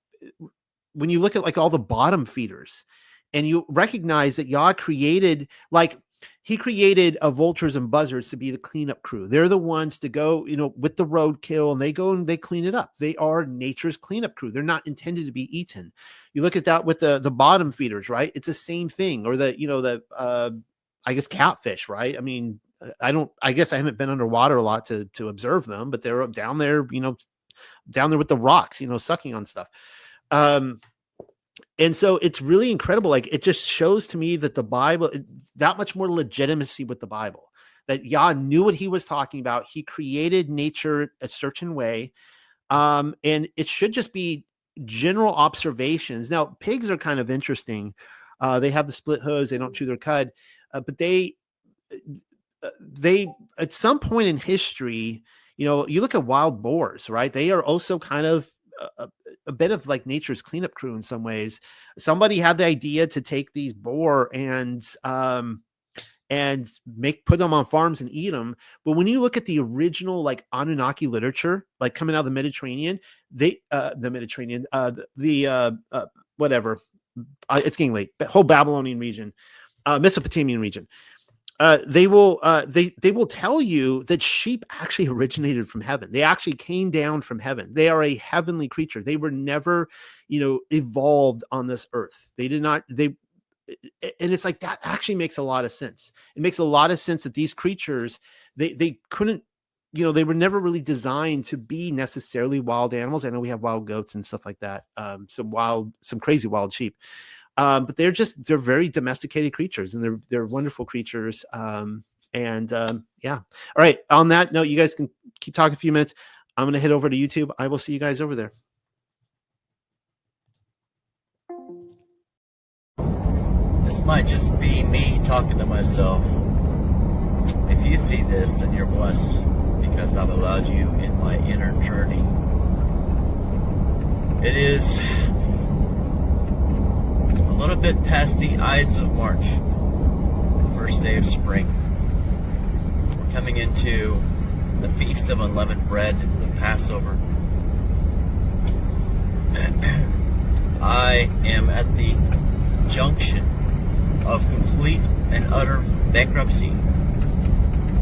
when you look at like all the bottom feeders and you recognize that Yah created, he created vultures and buzzards to be the cleanup crew. They're the ones to go, with the roadkill, and they go and they clean it up. They are nature's cleanup crew. They're not intended to be eaten. You look at that with the bottom feeders, right? It's the same thing. Or I guess catfish, right? I mean, I guess I haven't been underwater a lot to observe them, but they're down there, down there with the rocks, sucking on stuff. And so it's really incredible. Like, it just shows to me that the Bible, that much more legitimacy with the Bible, that Yah knew what he was talking about. He created nature a certain way. And it should just be general observations. Now, pigs are kind of interesting. They have the split hooves. They don't chew their cud, but they at some point in history, you look at wild boars, right? They are also kind of a bit of like nature's cleanup crew in some ways. Somebody had the idea to take these boar and put them on farms and eat them. But when you look at the original like Anunnaki literature, like coming out of the Mediterranean, whatever, it's getting late, the whole Babylonian region, Mesopotamian region. They will tell you that sheep actually originated from heaven. They actually came down from heaven. They are a heavenly creature. They were never, evolved on this earth. They did not, and it's like, that actually makes a lot of sense. It makes a lot of sense that these creatures, they couldn't, they were never really designed to be necessarily wild animals. I know we have wild goats and stuff like that. Some crazy wild sheep. But they're very domesticated creatures, and they're wonderful creatures. Yeah. All right. On that note, you guys can keep talking a few minutes. I'm going to head over to YouTube. I will see you guys over there. This might just be me talking to myself. If you see this, then you're blessed, because I've allowed you in my inner journey. It is a little bit past the Ides of March, first day of spring. We're coming into the Feast of Unleavened Bread, the Passover. I am at the junction of complete and utter bankruptcy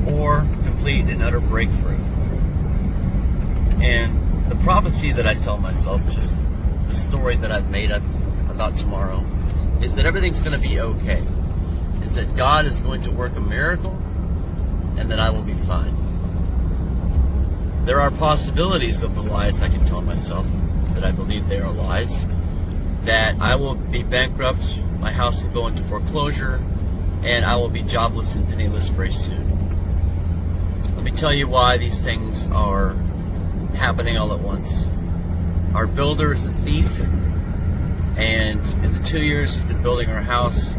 or complete and utter breakthrough. And the prophecy that I tell myself, just the story that I've made up about tomorrow, is that everything's going to be okay. Is that God is going to work a miracle and that I will be fine. There are possibilities of the lies I can tell myself, that I believe they are lies, that I will be bankrupt, my house will go into foreclosure, and I will be jobless and penniless very soon. Let me tell you why these things are happening all at once. Our builder is a thief, and in the 2 years he's been building our house,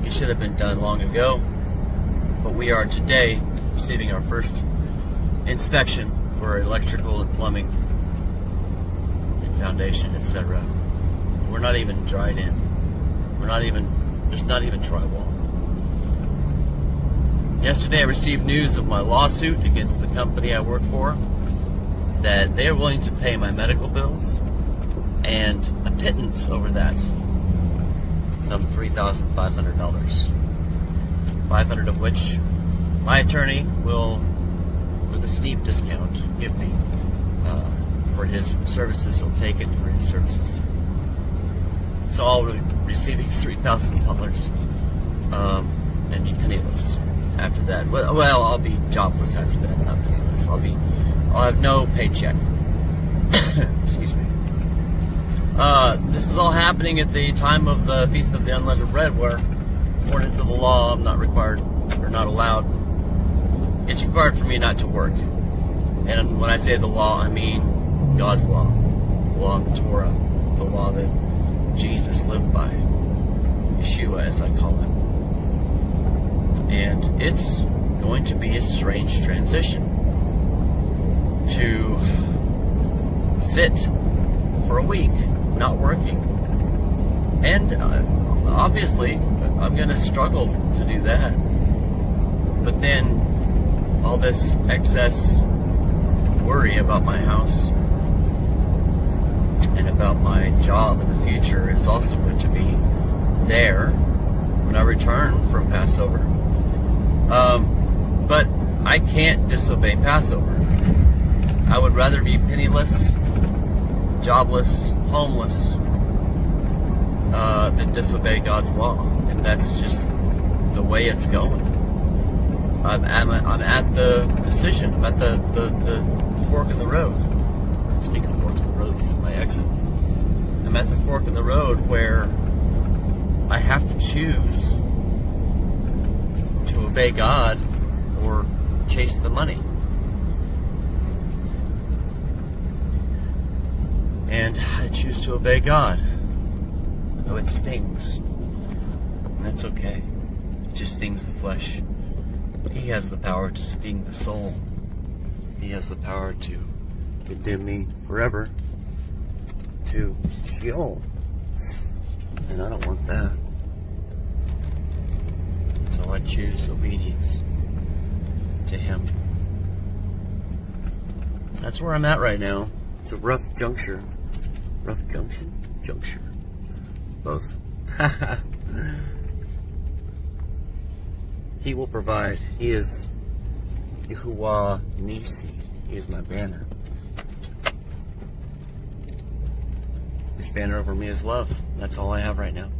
it should have been done long ago. But we are today receiving our first inspection for electrical and plumbing and foundation, etc. We're not even dried in. There's not even drywall. Yesterday I received news of my lawsuit against the company I work for, that they are willing to pay my medical bills and a pittance over that, some $3,500. 500 of which my attorney will, with a steep discount, give me for his services. He'll take it for his services. So I'll be receiving $3,000 and be penniless after that. Well, I'll be jobless after that, not penniless. I'll have no paycheck. Excuse me. This is all happening at the time of the Feast of the Unleavened Bread, where, according to the law, I'm not required or not allowed. It's required for me not to work. And when I say the law, I mean God's law, the law of the Torah, the law that Jesus lived by, Yeshua as I call him. And it's going to be a strange transition to sit for a week not working. And obviously I'm going to struggle to do that. But then all this excess worry about my house and about my job in the future is also going to be there when I return from Passover. But I can't disobey Passover. I would rather be penniless, jobless, homeless, than disobey God's law. And that's just the way it's going. I'm at the decision. I'm at the fork in the road. Speaking of forks in the road, this is my exit. I'm at the fork in the road where I have to choose to obey God or chase the money. And I choose to obey God. Though it stings. And that's okay. It just stings the flesh. He has the power to sting the soul. He has the power to condemn me forever to Sheol. And I don't want that. So I choose obedience to him. That's where I'm at right now. It's a rough juncture. Rough junction? Juncture. Both. He will provide. He is Yahuwah Nisi. He is my banner. His banner over me is love. That's all I have right now.